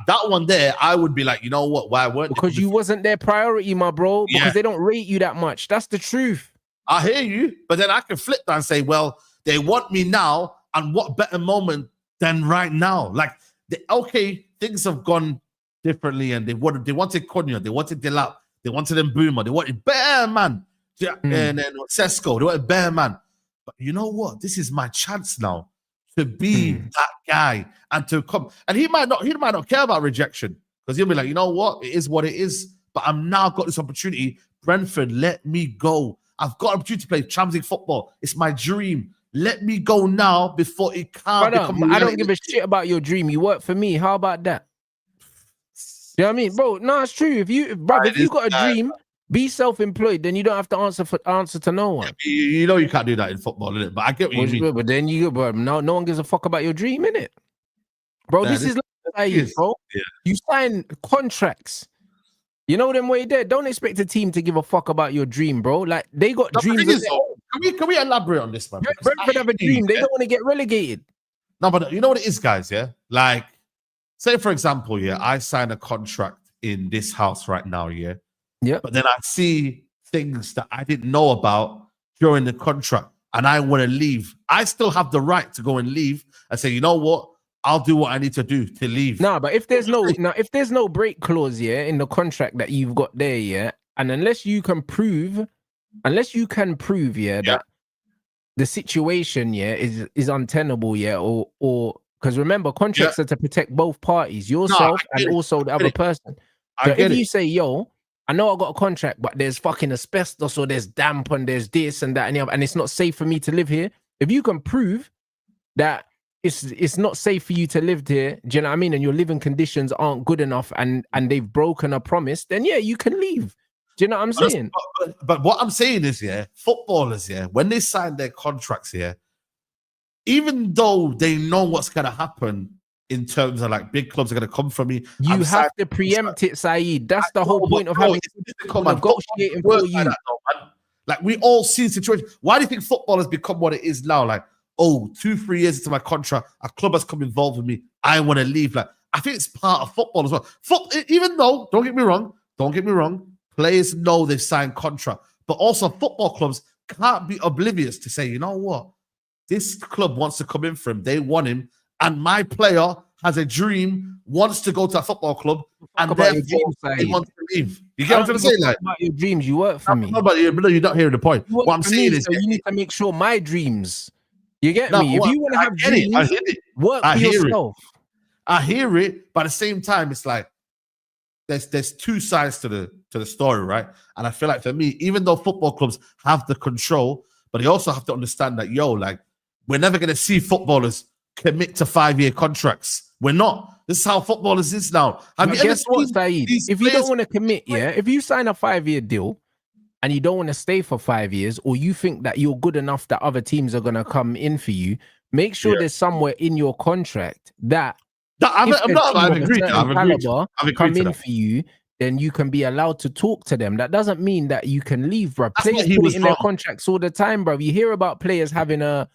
That one there, I would be like, you know what? Why weren't? Because you wasn't their priority, my bro. Because they don't rate you that much. That's the truth. I hear you, but then I can flip that and say, well, they want me now, and what better moment than right now? Like, things have gone differently, and they wanted Cunha, they wanted Delap, they wanted Mbuma, they wanted Bear Man, and then Sesko, they wanted Bear Man. But you know what? This is my chance now to be that guy and to come. And he might not care about rejection because he'll be like, you know what? It is what it is. But I'm now got this opportunity. Brentford, let me go. I've got an opportunity to play Champions League football. It's my dream. Let me go now before it can't become. I don't give a shit about your dream. You work for me. How about that? You know what I mean, bro? No, it's true. If you got a dream, be self-employed. Then you don't have to answer to no one. You know you can't do that in football, innit? But I get what you mean. But then no one gives a fuck about your dream, innit? Bro, this is like, bro. Yeah. You sign contracts. You know them way there. Don't expect a team to give a fuck about your dream, bro. Like they got dreams. Can we elaborate on this, man? Brentford have a dream. They don't want to get relegated. No, but you know what it is, guys. Yeah, like say for example, I sign a contract in this house right now. Yeah. But then I see things that I didn't know about during the contract, and I want to leave. I still have the right to go and leave and say, you know what? I'll do what I need to do to leave. No, but if there's no break clause, in the contract that you've got there, and unless you can prove, that the situation, is untenable, or because remember, contracts are to protect both parties, yourself and also the other person. So if you say, yo, I know I got a contract, but there's fucking asbestos or there's damp and there's this and that and it's not safe for me to live here. If you can prove that it's not safe for you to live here, do you know what I mean? And your living conditions aren't good enough and they've broken a promise, then you can leave. Do you know what I'm saying? But what I'm saying is, footballers, when they sign their contracts, even though they know what's going to happen in terms of like big clubs are going to come from me, you have to preempt it, Saeed. That's the whole point of having negotiating for you. Like we all see situations. Why do you think football has become what it is now? Like, 2-3 years into my contract, a club has come involved with me. I want to leave. Like, I think it's part of football as well. Even though, don't get me wrong, players know they've signed contract, but also football clubs can't be oblivious to say, you know what, this club wants to come in for him. They want him, and my player has a dream, wants to go to a football club, and therefore they want to leave. You get what I'm saying? Like about your dreams, you work for me. No, but you're not hearing the point. What I'm saying is, you need to make sure my dreams. You get me? If you want to have dreams, work for yourself. I hear it, but at the same time, it's like there's two sides to the story, right? And I feel like for me, even though football clubs have the control, but they also have to understand that, like, we're never going to see footballers commit to 5-year contracts. We're not. This is how footballers is now. But guess what, Saeed? If you don't want to commit, if you sign a 5-year deal and you don't want to stay for 5 years, or you think that you're good enough that other teams are going to come in for you, make sure there's somewhere in your contract that I've agreed in for you, then you can be allowed to talk to them. That doesn't mean that you can leave, bro. Players put it in their contracts all the time, bro. You hear about players having a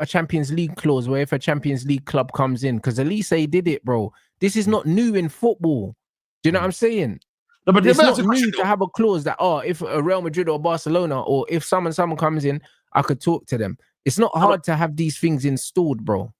Champions League clause where if a Champions League club comes in, because Elise did it, bro. This is not new in football. Do you know what I'm saying? No, but it's not new to have a clause that, if a Real Madrid or Barcelona, or if someone comes in, I could talk to them. It's not hard to have these things installed, bro.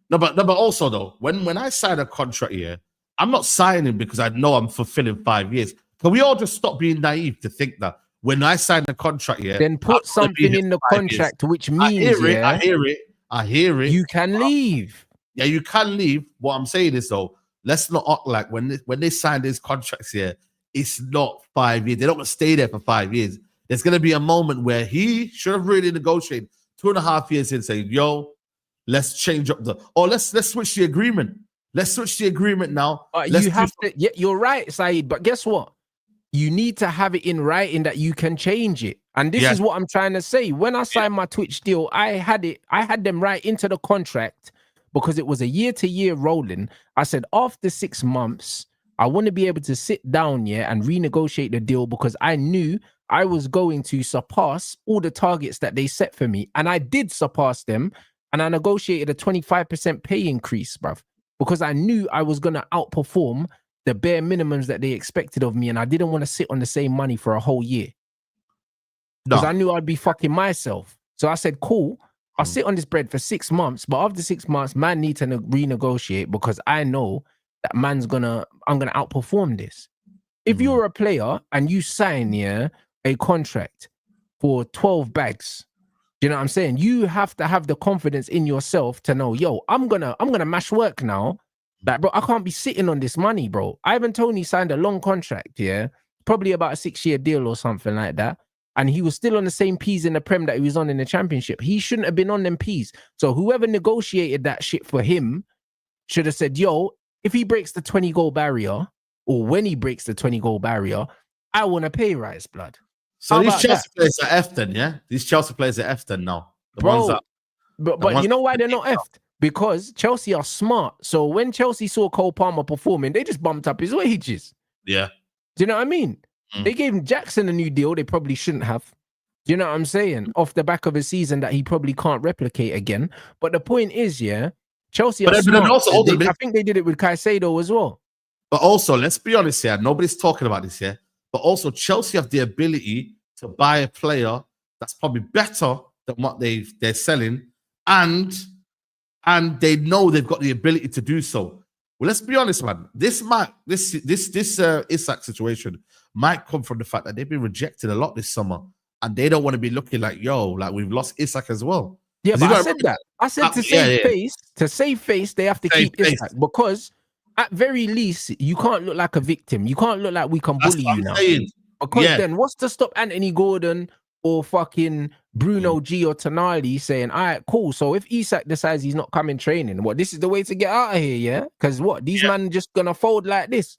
No, but also though, when I sign a contract here, I'm not signing because I know I'm fulfilling 5 years. Can we all just stop being naive to think that when I sign a contract here, then put something in the contract which means I hear it. You can leave. Yeah, you can leave. What I'm saying is though, let's not act like when they sign these contracts here, it's not 5 years. They're not going to stay there for 5 years. There's going to be a moment where he should have really negotiated 2.5 years in, saying, "Yo, let's change up let's switch the agreement. Let's switch the agreement now." You're right, Saeed. But guess what? You need to have it in writing that you can change it. And this is what I'm trying to say. When I signed my Twitch deal, I had them right into the contract because it was a year-to-year rolling. I said, after 6 months, I want to be able to sit down and renegotiate the deal, because I knew I was going to surpass all the targets that they set for me. And I did surpass them. And I negotiated a 25% pay increase, bruv, because I knew I was going to outperform the bare minimums that they expected of me. And I didn't want to sit on the same money for a whole year, because I knew I'd be fucking myself. So I said, cool, I'll sit on this bread for 6 months. But after 6 months, man need to renegotiate, because I know that I'm going to outperform this. If you're a player and you sign a contract for 12 bags, you know what I'm saying? You have to have the confidence in yourself to know, yo, I'm gonna mash work now. Like, bro, I can't be sitting on this money, bro. Ivan Toney signed a long contract, probably about a 6-year deal or something like that. And he was still on the same P's in the Prem that he was on in the Championship. He shouldn't have been on them P's. So whoever negotiated that shit for him should have said, yo, if he breaks the 20-goal barrier, or when he breaks the 20-goal barrier, I want a pay rise, blood. So these Chelsea players are effed then, yeah? These Chelsea players are effed then now. But you know why they're not effed? Because Chelsea are smart. So when Chelsea saw Cole Palmer performing, they just bumped up his wages. Yeah. Do you know what I mean? They gave Jackson a new deal they probably shouldn't have. Do you know what I'm saying? Off the back of a season that he probably can't replicate again. But the point is, Chelsea are smart. I think they did it with Caicedo as well. But also, let's be honest here. Nobody's talking about this here. But also, Chelsea have the ability to buy a player that's probably better than what they're selling, and they know they've got the ability to do so. Well, let's be honest, man. This Isak situation might come from the fact that they've been rejected a lot this summer, and they don't want to be looking like, like we've lost Isak as well. Yeah, but I said that. I said to save face, they have to keep Isak, because at very least, you can't look like a victim. You can't look like we can bully you now. Because then what's to stop Anthony Gordon or fucking Bruno G or Tonali saying, all right, cool. So if Isak decides he's not coming training, this is the way to get out of here, Because these men just gonna fold like this.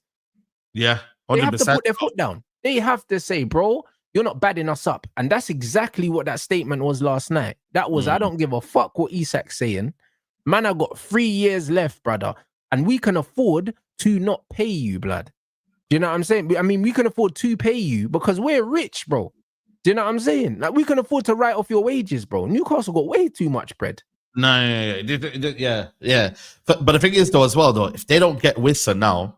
Yeah, 100%. They have to put their foot down. They have to say, bro, you're not badding us up. And that's exactly what that statement was last night. That was, I don't give a fuck what Isak's saying. Man, I got 3 years left, brother. And we can afford to not pay you, blood. Do you know what I'm saying? I mean, we can afford to pay you because we're rich, bro. Do you know what I'm saying? Like, we can afford to write off your wages, bro. Newcastle got way too much bread. Yeah. But the thing is, though, as well, if they don't get Wissa now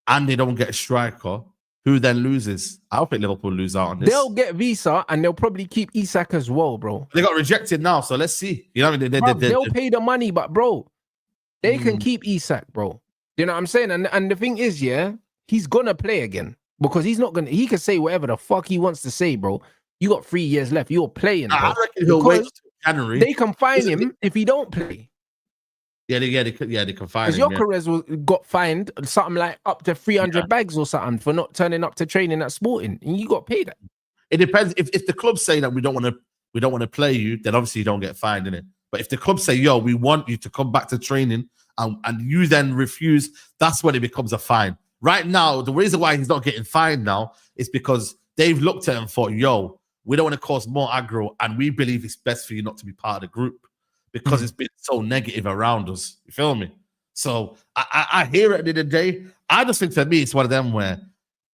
and they don't get a striker, who then loses? I don't think Liverpool lose out on this. They'll get Visa and they'll probably keep Isak as well, bro. They got rejected now, so let's see. You know what I mean? They'll pay the money, but, bro, they can keep Isak, bro. You know what I'm saying? And the thing is, he's gonna play again, because he can say whatever the fuck he wants to say, bro. You got 3 years left. You're playing, bro. I reckon he'll wait until January. They can fine him if he don't play. they can find Because him. got fined something like up to 300 bags or something for not turning up to training at Sporting, and you got paid that. It depends. If the club say that we don't want to play you, then obviously you don't get fined, innit? But if the club say, yo, we want you to come back to training, and you then refuse, that's when it becomes a fine. Right now, the reason why he's not getting fined now is because they've looked at him and thought, yo, we don't want to cause more aggro, and we believe it's best for you not to be part of the group because it's been so negative around us. You feel me? So I hear it at the end of the day. I just think for me, it's one of them where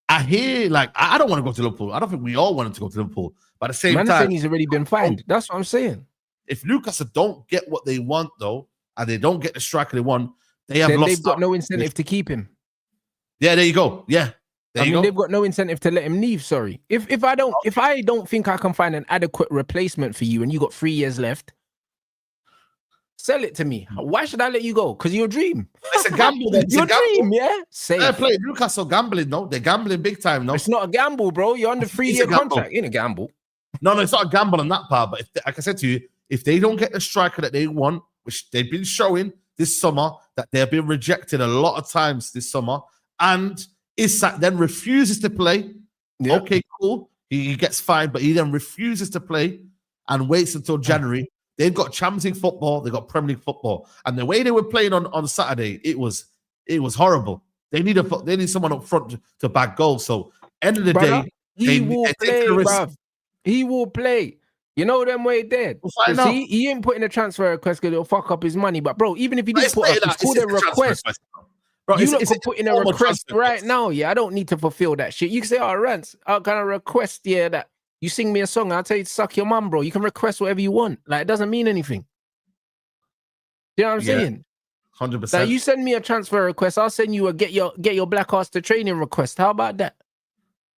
I hear, like, I don't want to go to Liverpool. I don't think we all want him to go to Liverpool. But at the same time, saying he's already been fined. That's what I'm saying. If Newcastle don't get what they want, though, and they don't get the striker they want, they've got no incentive to keep him. Yeah, there you go. Yeah. They've got no incentive to let him leave. Sorry. If I don't think I can find an adequate replacement for you and you got 3 years left, sell it to me. Why should I let you go? Because you're a dream. It's a gamble. Your dream, yeah? They're playing Newcastle gambling, no? They're gambling big time, no? It's not a gamble, bro. You're under 3-year contract. It ain't a gamble. No, it's not a gamble on that part. But like I said to you, if they don't get the striker that they want, which they've been showing this summer, that they've been rejected a lot of times this summer, and Isak then refuses to play. Yeah. Okay, cool. He gets fined, but he then refuses to play and waits until January. They've got Champions League football, they've got Premier League football, and the way they were playing on Saturday, it was horrible. They need someone up front to back goals. So end of the day, he will play, bruv. He will play. You know them way dead. He ain't putting a transfer request because it'll fuck up his money. But bro, even if he didn't put up, it's called a request. Bro, you can put in a request right now. Yeah, I don't need to fulfill that shit. You can say, "Oh, Rants, I'm gonna request that you sing me a song. I'll tell you to suck your mum, bro." You can request whatever you want. Like, it doesn't mean anything. You know what I'm saying? 100%. Like, you send me a transfer request, I'll send you a get your black ass to training request. How about that?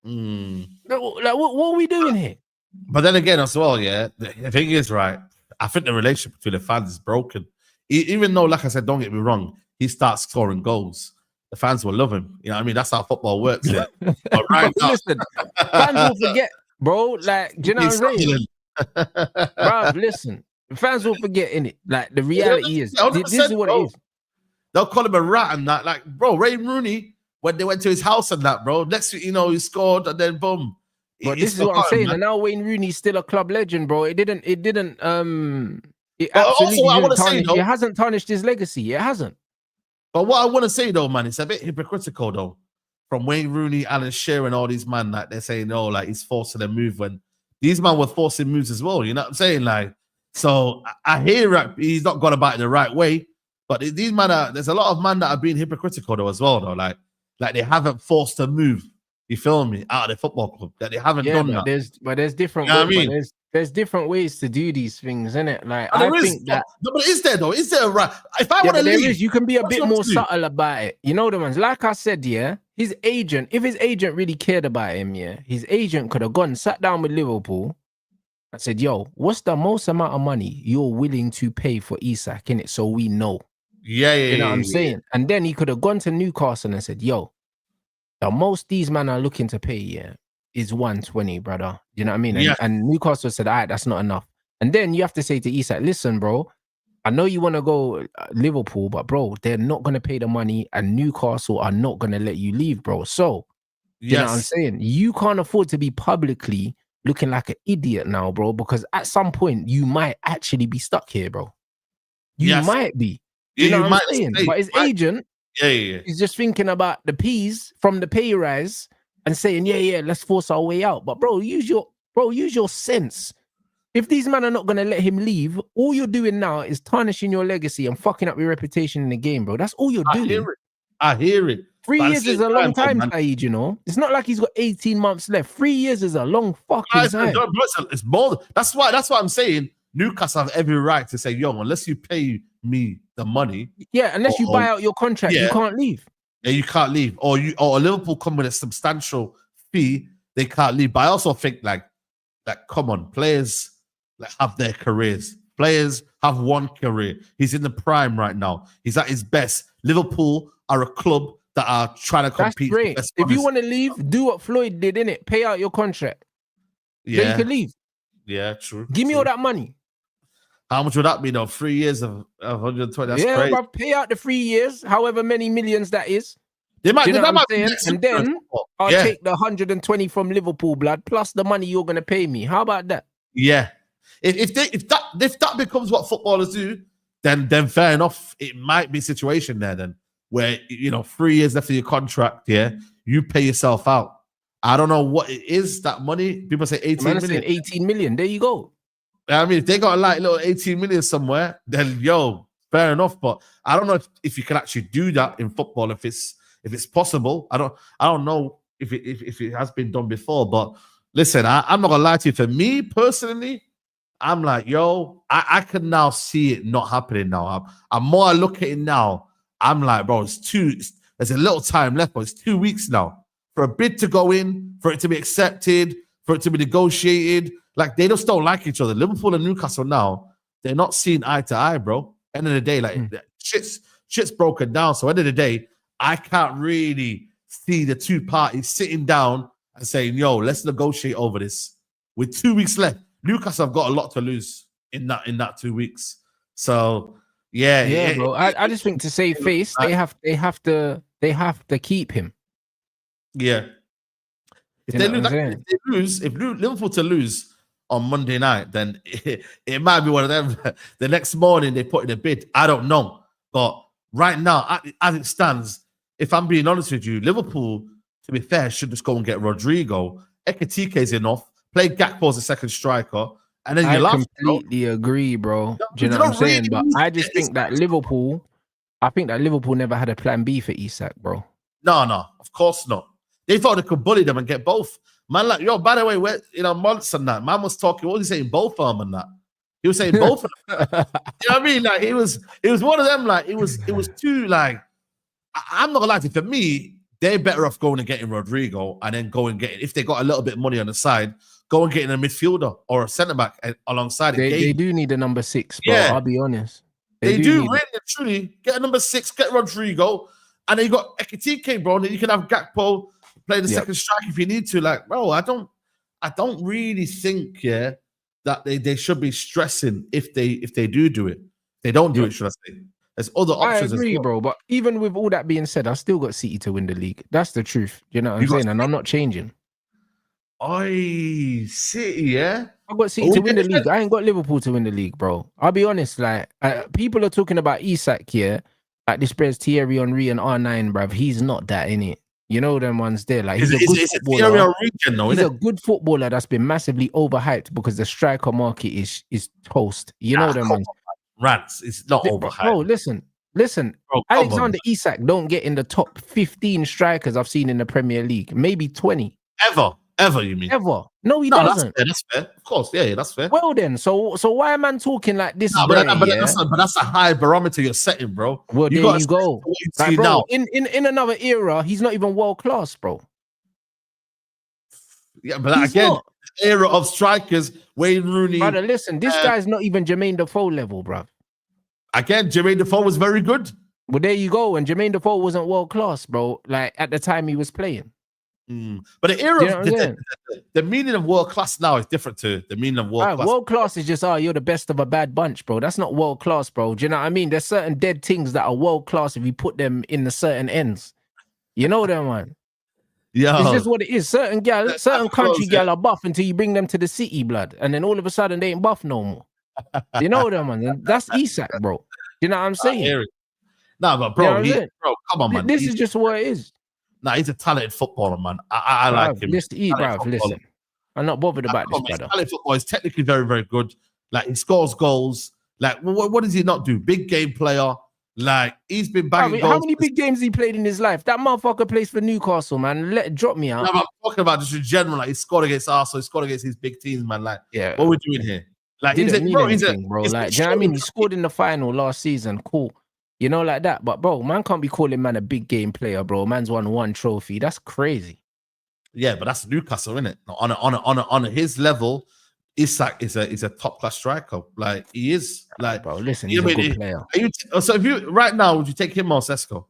Like, what are we doing here? But then again, as well, yeah, the thing is, right, I think the relationship between the fans is broken. Even though, like I said, don't get me wrong, he starts scoring goals, the fans will love him. You know what I mean? That's how football works. Yeah. But right now, listen, fans will forget, bro. Like, do you know what I'm saying? Bro, listen, fans will forget, innit? Like, the reality is, this is what it is. They'll call him a rat and that. Like, bro, Ray Rooney, when they went to his house and that, bro, next week, he scored and then boom. But this is what I'm saying, man. And now Wayne Rooney's still a club legend, bro. It absolutely it hasn't tarnished his legacy. It hasn't. But what I want to say though, man, it's a bit hypocritical though. From Wayne Rooney, Alan Shearer, and all these man, like they're saying, no, like he's forcing a move when these men were forcing moves as well. You know what I'm saying? Like, so I hear he's not gone about it the right way, but these men there's a lot of men that are being hypocritical though as well, though. Like they haven't forced a move. You feel me? Out of the football club that they haven't done that. There's different. There's different ways to do these things, isn't it? Like, I think that. No, but is there though? Is there a right? If I want to leave, you can be a bit more subtle about it. You know the ones. Like I said, yeah, his agent. If his agent really cared about him, yeah, his agent could have sat down with Liverpool, and said, "Yo, what's the most amount of money you're willing to pay for Isak in it, so we know." Yeah. You know what I'm saying? And then he could have gone to Newcastle and said, "Yo, the most these men are looking to pay, is 120, brother." You know what I mean? And Newcastle said, "All right, that's not enough." And then you have to say to Isak, "Listen, bro, I know you want to go Liverpool, but bro, they're not going to pay the money, and Newcastle are not going to let you leave, bro. So, you know what I'm saying? You can't afford to be publicly looking like an idiot now, bro, because at some point you might actually be stuck here, bro. You might be. You know what I'm saying? But his agent is just thinking about the P's from the pay rise and saying, let's force our way out. But bro, use your sense. If these men are not going to let him leave, all you're doing now is tarnishing your legacy and fucking up your reputation in the game, bro. That's all you're doing. I hear it. 3 years is a long time, Saeed, you know? It's not like he's got 18 months left. 3 years is a long fucking time. It's more. That's why I'm saying Newcastle have every right to say, yo, unless you pay me the money. Yeah, unless you buy out your contract, you can't leave. Yeah, you can't leave. Or Liverpool come with a substantial fee, they can't leave. But I also think like come on, players have their careers. Players have one career. He's in the prime right now. He's at his best. Liverpool are a club that are trying to compete. That's great. If you want to leave, do what Floyd did, innit? Pay out your contract. Yeah, then you can leave. Yeah, true. Give me all that money. How much would that be, though? 3 years of 120. That's Yeah, crazy. bro, pay out the 3 years, however many millions that is. They might. Do you know That what I'm might be saying? next And year. then I'll Yeah, take the 120 from Liverpool, blood, plus the money you're gonna pay me. How about that? yeah. If that becomes what footballers do, then fair enough. It might be a situation there then where 3 years left of your contract. Yeah, you pay yourself out. I don't know what it is, that money. People say 18 Man, million. 18 million. There you go. I mean, if they got like little 18 million somewhere, then fair enough. But I don't know if you can actually do that in football. If it's possible, I don't know if it has been done before. But listen, I'm not gonna lie to you. For me personally, I'm like, I can now see it not happening now. I'm more look at it now. I'm like, bro, there's a little time left, but it's 2 weeks now for a bid to go in, for it to be accepted, for it to be negotiated. Like, they just don't like each other. Liverpool and Newcastle now, they're not seeing eye to eye, bro. End of the day, like shit's broken down. So end of the day, I can't really see the two parties sitting down and saying, let's negotiate over this. With 2 weeks left, Newcastle have got a lot to lose in that 2 weeks. So yeah, bro. I just think to save face, they have to keep him. Yeah. If Liverpool to lose on Monday night, then it might be one of them. The next morning they put in a bid. I don't know. But right now, as it stands, if I'm being honest with you, Liverpool, to be fair, should just go and get Rodrigo. Ekitike is enough. Play Gakpo as a second striker. And then I completely agree, bro. Do you know what I'm saying? But I just think that Liverpool never had a plan B for Isak, bro. No, of course not. They thought they could bully them and get both. Man, like, by the way, months and that, man was talking, what was he saying? Both of them and that. He was saying both of them. You know what I mean? Like, it was one of them, like, it was too, like, I'm not gonna lie to you, for me, they're better off going and getting Rodrigo and then go and getting, if they got a little bit of money on the side, go and getting a midfielder or a centre-back alongside it. They do need a number 6, bro. Yeah. I'll be honest. They do really, truly. Get a number 6, get Rodrigo, and then you got Ekitike, bro, and then you can have Gakpo play the second strike if you need to. Like, bro, I don't really think, that they should be stressing if they do it. They don't do it, should I say? There's other options. I agree, bro. But even with all that being said, I still got City to win the league. That's the truth. You know what I'm saying? And I'm not changing. City, yeah? I got City to win the league. I ain't got Liverpool to win the league, bro. I'll be honest, like, people are talking about Isak here, like this spreads Thierry Henry and R9, bruv. He's not that, innit? You know them ones there. Like, he's a good footballer. He's a good footballer that's been massively overhyped because the striker market is toast. You know them ones. Rants, it's not overhyped. Bro, listen. Bro, Alexander Isak don't get in the top 15 strikers I've seen in the Premier League. Maybe 20. Ever, you mean? Ever. No, he doesn't. That's fair. Of course, yeah, that's fair. Well then, so why am I talking like this? But that's a high barometer you're setting, bro. Well, there you go. Like, bro, in another era, he's not even world class, bro. Yeah, but again, era of strikers, Wayne Rooney. Brother, listen, this guy's not even Jermaine Defoe level, bro. Again, Jermaine Defoe was very good. Well, there you go. And Jermaine Defoe wasn't world class, bro. Like, at the time he was playing. But the era of the meaning of world class now is different to the meaning of world class. World class is just, you're the best of a bad bunch, bro. That's not world class, bro. Do you know what I mean? There's certain dead things that are world class if you put them in the certain ends. You know them, man. Yeah, it's just what it is. Certain country gal are buff until you bring them to the city, blood, and then all of a sudden they ain't buff no more. You know them, man. That's Isak, bro. You know what I'm saying? No, but bro, bro, come on, man. This is just what it is. Nah, he's a talented footballer, man. I like him. Listen. I'm not bothered about this, brother. Talented footballer. He's technically very, very good. Like, he scores goals. Like, what does he not do? Big game player. Like, he's been banging goals. How many big games he played in his life? That motherfucker plays for Newcastle, man. Drop me out. No, I'm talking about just in general. Like, he scored against Arsenal. He scored against these big teams, man. Like, what are we doing here? Like, bro. Like, do you know what I mean? He scored in the final last season. Cool. You know, like that. But, bro, man can't be calling man a big game player, bro. Man's won 1 trophy. That's crazy. Yeah, but that's Newcastle, isn't it? On his level, Isak is a top class striker. Like, he is. Like, bro, listen, he's a good player. So if you right now, would you take him or Sesko?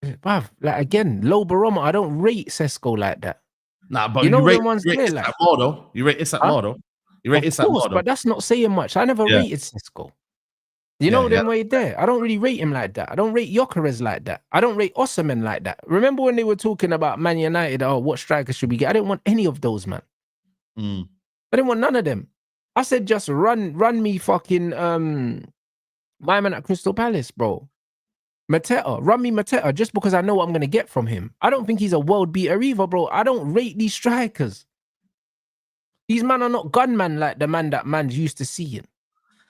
Bruv, like, again, low barometer. I don't rate Sesko like that. Nah, but you know rate the ones Isak like more though. You rate Isak more though. You rate Of Isak course, more, though. but that's not saying much. I never Yeah. rated Cisco. You know them way there. I don't really rate him like that. I don't rate Gyökeres like that. I don't rate Osimhen like that. Remember when they were talking about Man United? Oh, what striker should we get? I didn't want any of those, man. I didn't want none of them. I said just run me fucking my man at Crystal Palace, bro. Mateta, run me Mateta just because I know what I'm gonna get from him. I don't think he's a world beater either, bro. I don't rate these strikers. These men are not gunmen like the man that man's used to seeing.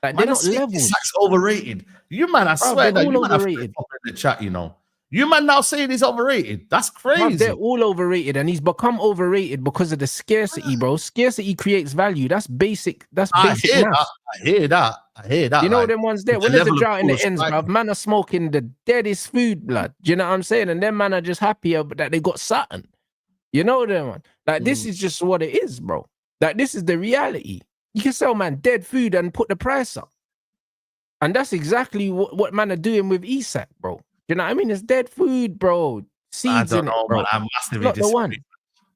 Like they're not levels. Isak's overrated. You man, I swear that you man overrated. in the chat, you know. You man now saying he's overrated. That's crazy. They're all overrated, and he's become overrated because of the scarcity, bro. Scarcity creates value. That's basic. That's basic math. I hear that. You know them ones there. When there's a drought in the ends, bruv, man are smoking the deadest food, blood. Do you know what I'm saying? And them man are just happier that they got something. You know them, man. Like this is just what it is, bro. Like this is the reality. You can sell man dead food and put the price up. And that's exactly what man are doing with Isak, bro. You know what I mean? It's dead food, bro. Seeds in it, bro. Man, I'm massively not the one. disagreeing.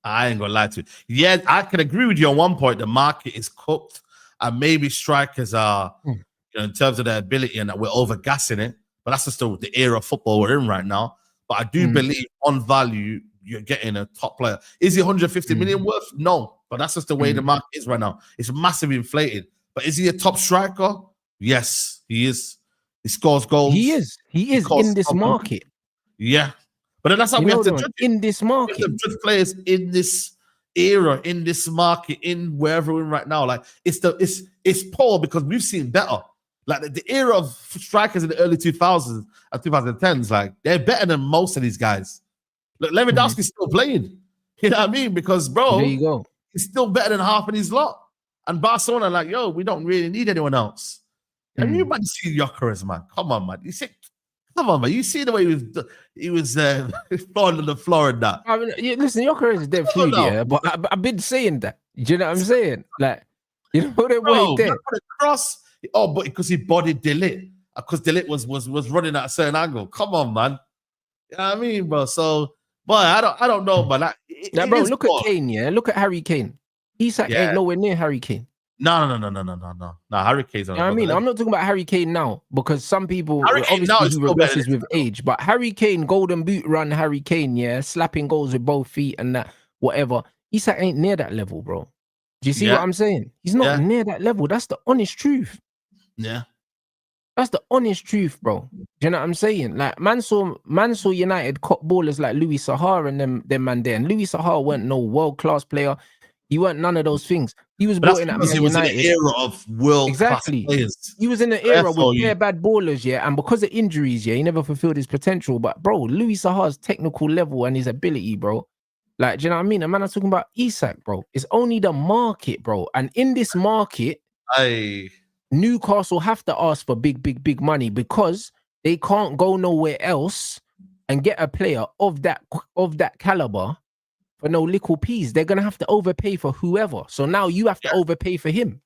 I ain't gonna lie to you. Yeah, I can agree with you on one point. The market is cooked, and maybe strikers are, you know, in terms of their ability, and that we're overgassing it. But that's just the era of football we're in right now. But I do believe on value, you're getting a top player. Is he 150 million worth? No, but that's just the way the market is right now. It's massively inflated. But is he a top striker? Yes, he is. He scores goals. He is in this market. Yeah. But then that's how we have to judge in this market. We have to judge players in this era, in this market, in wherever we're in right now. Like it's poor because we've seen better. Like the era of strikers in the early 2000s and 2010s, like they're better than most of these guys. Look, Lewandowski's still playing. You know what I mean? Because bro, there you go. He's still better than half of his lot. And Barcelona, like, yo, we don't really need anyone else. And you might see Gyökeres, man. Come on, man. You see, come on, man. You see the way he was falling on the floor and that. I mean, listen, Gyökeres is dead food, yeah. But I've been saying that. Do you know what I'm saying? Like, you know what way there. Cross. Oh, but because he bodied De Ligt. Because De Ligt was running at a certain angle. Come on, man. You know what I mean, bro? So, boy, I don't know, man. Bro, look at Kane, yeah. Look at Harry Kane. Isak ain't nowhere near Harry Kane. No. Harry Kane's on. You know what I mean? I'm not talking about Harry Kane now because some people obviously he regresses with age, but Harry Kane, golden boot run, Harry Kane, yeah, slapping goals with both feet and that, whatever. Isak ain't near that level, bro. Do you see what I'm saying? He's not near that level. That's the honest truth. Yeah. That's the honest truth, bro. Do you know what I'm saying? Like, man saw United cop ballers like Louis Sahar and them man there. And Louis Sahar weren't no world-class player. He weren't none of those things. He was brought in at Man United. He was in an era of world-class players. He was in an era with bare bad ballers, yeah. And because of injuries, yeah, he never fulfilled his potential. But, bro, Louis Sahar's technical level and his ability, bro. Like, do you know what I mean? And man, I'm talking about Isak, bro. It's only the market, bro. And in this market, Newcastle have to ask for big money because they can't go nowhere else and get a player of that caliber for no little peas. They're gonna have to overpay for whoever. So now you have to overpay for him.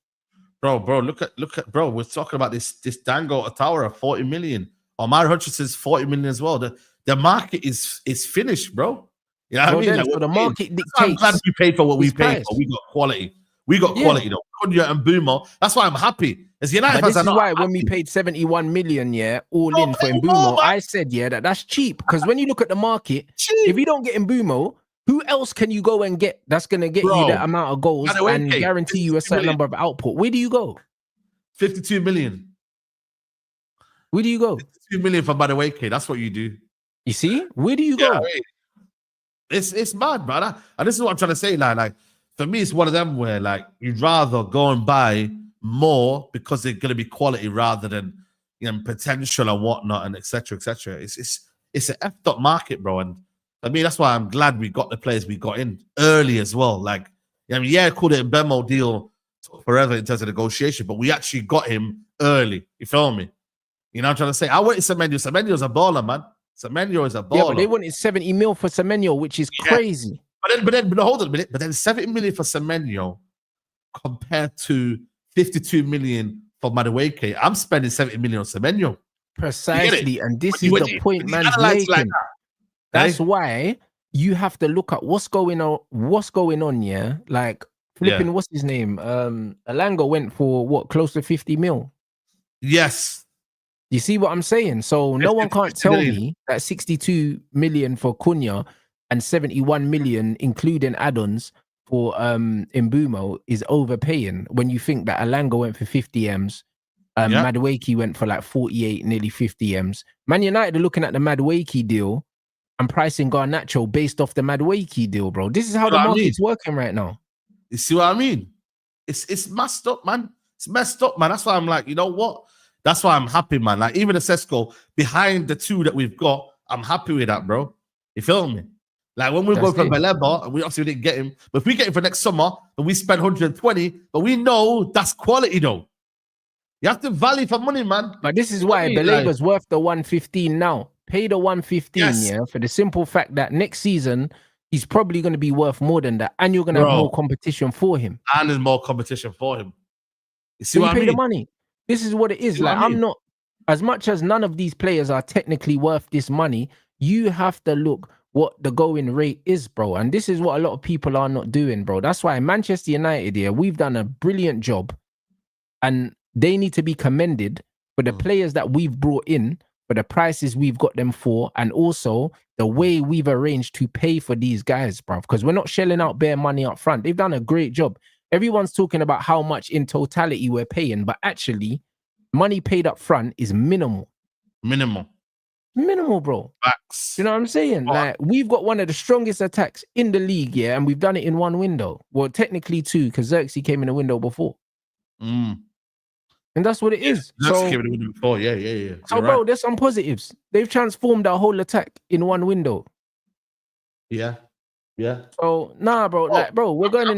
Bro, look at bro. We're talking about this Dango Atawa, 40 million. Omar Hutchinson's 40 million as well. The market is finished, bro. You know what I mean? Like, so the market dictates. I'm glad we paid for what we paid for. We got quality. We got quality though. Kunya and Boomer. That's why I'm happy. As United fans, this is why when we paid 71 million, all in for Mbumo, I said, that's cheap. Because when you look at the market, if you don't get Mbumo, who else can you go and get that's going to get you that amount of goals and guarantee you a certain number of output? Where do you go? 52 million. Where do you go? 52 million for Madueke. That's what you do. You see? Where do you go? Right. It's mad, brother. And this is what I'm trying to say. Like for me, it's one of them where like you'd rather go and buy more because they're going to be quality rather than potential and whatnot and etc. It's an effed up market, bro. And I mean that's why I'm glad we got the players we got in early as well. Like it called it a Bemo deal forever in terms of negotiation, but we actually got him early. You feel me? You know what I'm trying to say? I wanted Semenyo. Semenyo's a baller, man. Semenyo is a baller. Yeah, but they wanted 70 mil for Semenyo, which is crazy. But hold on a minute. But then 70 million for Semenyo compared to 52 million for Madueke. I'm spending 70 million on Semenyo. Precisely. And this is the point man's making. Like that's why you have to look at what's going on, yeah? Like flipping, what's his name? Alanga went for what, close to 50 mil. Yes. You see what I'm saying? So no one can't tell me that 62 million for Cunha and 71 million, including add-ons for Mbumo, is overpaying when you think that Alanga went for 50 M's. Madueke went for like 48, nearly 50 M's. Man United are looking at the Madueke deal and pricing Garnacho based off the Madueke deal, bro. This is how the market's working right now. You see what I mean? It's messed up, man. It's messed up, man. That's why I'm like, you know what? That's why I'm happy, man. Like, even the Sesko behind the two that we've got, I'm happy with that, bro. You feel me? Like, when we go for Baleba, and we obviously didn't get him, but if we get him for next summer, and we spend 120, but we know that's quality, though. You have to value for money, man. But this is why Baleba's worth the 115 now. Pay the 115, for the simple fact that next season, he's probably going to be worth more than that, and you're going to have more competition for him. And there's more competition for him. You see what I mean? Pay the money. This is what it is. Like, I'm not, as much as none of these players are technically worth this money, you have to look what the going rate is, bro. And this is what a lot of people are not doing, bro. That's why Manchester United here, we've done a brilliant job, and they need to be commended for the players that we've brought in, for the prices we've got them for, and also the way we've arranged to pay for these guys, bro. Because we're not shelling out bare money up front. They've done a great job. Everyone's talking about how much in totality we're paying, but actually, money paid up front is minimal. Minimal, bro. Facts. You know what I'm saying? Like, we've got one of the strongest attacks in the league, and we've done it in one window. Well, technically two, because Xerxes came in the window before. And that's what it is. Xerxes came in the window before, yeah. So, bro, there's some positives. They've transformed our whole attack in one window. Yeah. So bro, we're going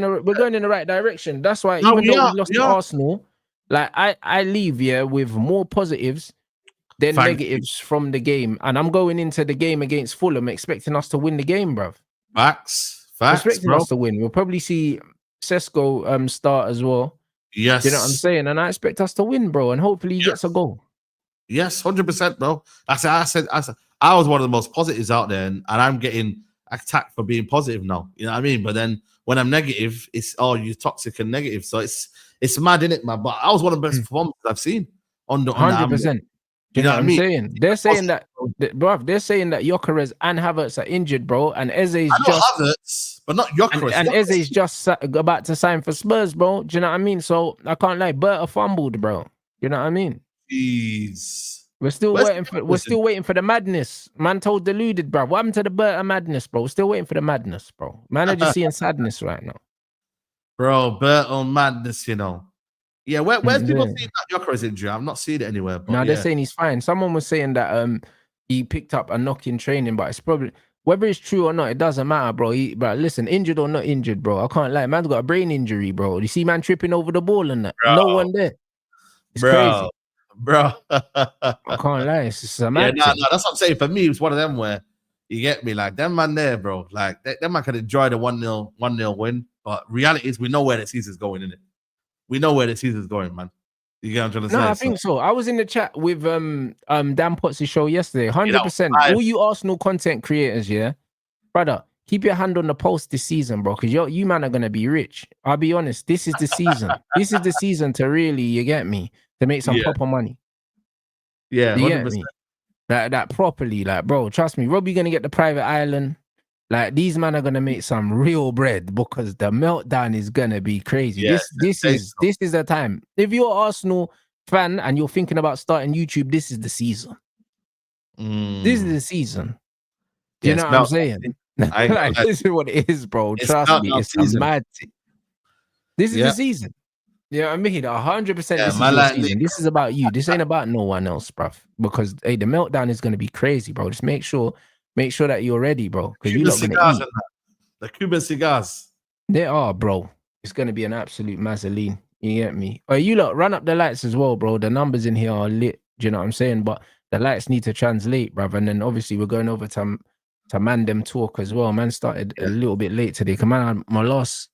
in the right direction. That's why even though we lost to Arsenal, like I leave with more positives than negatives from the game, and I'm going into the game against Fulham expecting us to win the game, bro. Facts, expecting bro. us to win. We'll probably see Sesko start as well. Yes, you know what I'm saying, and I expect us to win, bro, and hopefully he gets a goal. Yes, 100%, bro. I said, I was one of the most positives out there, and I'm getting attacked for being positive now. You know what I mean? But then when I'm negative, it's you're toxic and negative. So it's mad, innit, man? But I was one of the best performances I've seen on the 100%. You know what I'm saying? They're saying that, bro. They're saying that Gyökeres and Havertz are injured, bro, and Eze's just Havertz, but not Gyökeres. And Eze's just about to sign for Spurs, bro. Do you know what I mean? So I can't lie. Berta fumbled, bro. You know what I mean? Jeez. We're still waiting for the madness. Man told deluded, bro. What happened to the Berta madness, bro? We're still waiting for the madness, bro. Man, I'm just seeing sadness right now. Bro, Berta madness, you know. Yeah, where's people seeing that Gyökeres injury? I've not seen it anywhere. But no, they're saying he's fine. Someone was saying that he picked up a knock in training, but it's probably, whether it's true or not, it doesn't matter, bro. But listen, injured or not injured, bro, I can't lie. Man's got a brain injury, bro. You see man tripping over the ball and that. Bro. No one there. It's crazy. Bro. I can't lie. It's just a no, that's what I'm saying. For me, it's one of them where you get me, like them man there, bro. Like them man can enjoy the 1-0 win. But reality is we know where the season's going, innit? We know where the season's going, man. You get what I'm trying to say? No, I think so. I was in the chat with Dan Potts' show yesterday. 100%. All you Arsenal content creators, brother, keep your hand on the pulse this season, bro, because you man are gonna be rich. I'll be honest. This is the season. This is the season to really, you get me, to make some proper money. Yeah, 100%. You get me? That properly, like, bro, trust me. Robbie gonna get the private island. Like, these men are gonna make some real bread because the meltdown is gonna be crazy. Yeah, this is the time. If you're an Arsenal fan and you're thinking about starting YouTube, this is the season. This is the season. You know what I'm saying? Like, this is what it is, bro. Trust me, it's a mad thing. This is the season. You know what I mean? 100%. This is your season. This is about you. This ain't about no one else, bruv. Because the meltdown is gonna be crazy, bro. Just make sure that you're ready, bro. Because you lot gonna eat. The Cuban cigars. They are, bro. It's gonna be an absolute mazzoline. You get me? Oh, you lot run up the lights as well, bro. The numbers in here are lit. Do you know what I'm saying? But the lights need to translate, bruv. And then obviously we're going over to Mandem talk as well. Man started a little bit late today. Come on, my last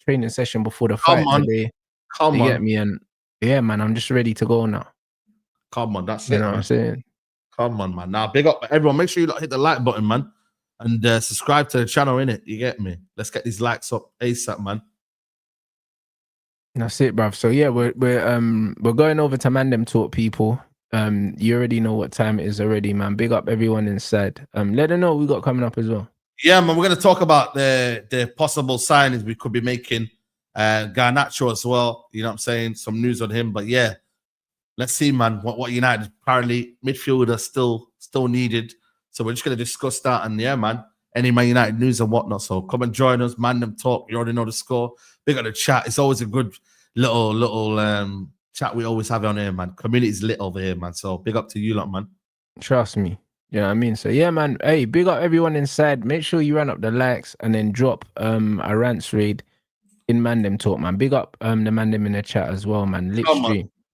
training session before the fight today. Come on. Get me? And yeah, man, I'm just ready to go now. Come on, that's it. You know what I'm saying? Come on, man. Now, big up everyone. Make sure you hit the like button, man, and subscribe to the channel. In it, you get me. Let's get these likes up ASAP, man. That's it, bruv. So yeah, we're going over to Mandem Talk, people. You already know what time it is already, man. Big up everyone inside. Let them know what we got coming up as well. Yeah, man, we're going to talk about the possible signings we could be making. Garnacho as well, you know what I'm saying? Some news on him. But yeah, let's see, man, what United, apparently midfielder still needed. So we're just going to discuss that. And yeah, man, any Man United news and whatnot. So come and join us, Mandem Talk. You already know the score. Big up the chat. It's always a good little chat we always have on here, man. Community's lit over here, man. So big up to you lot, man. Trust me. You know what I mean? So yeah, man. Hey, big up everyone inside. Make sure you run up the likes and then drop a Rants raid in Mandem Talk, man. Big up the Mandem in the chat as well, man. Lit stream.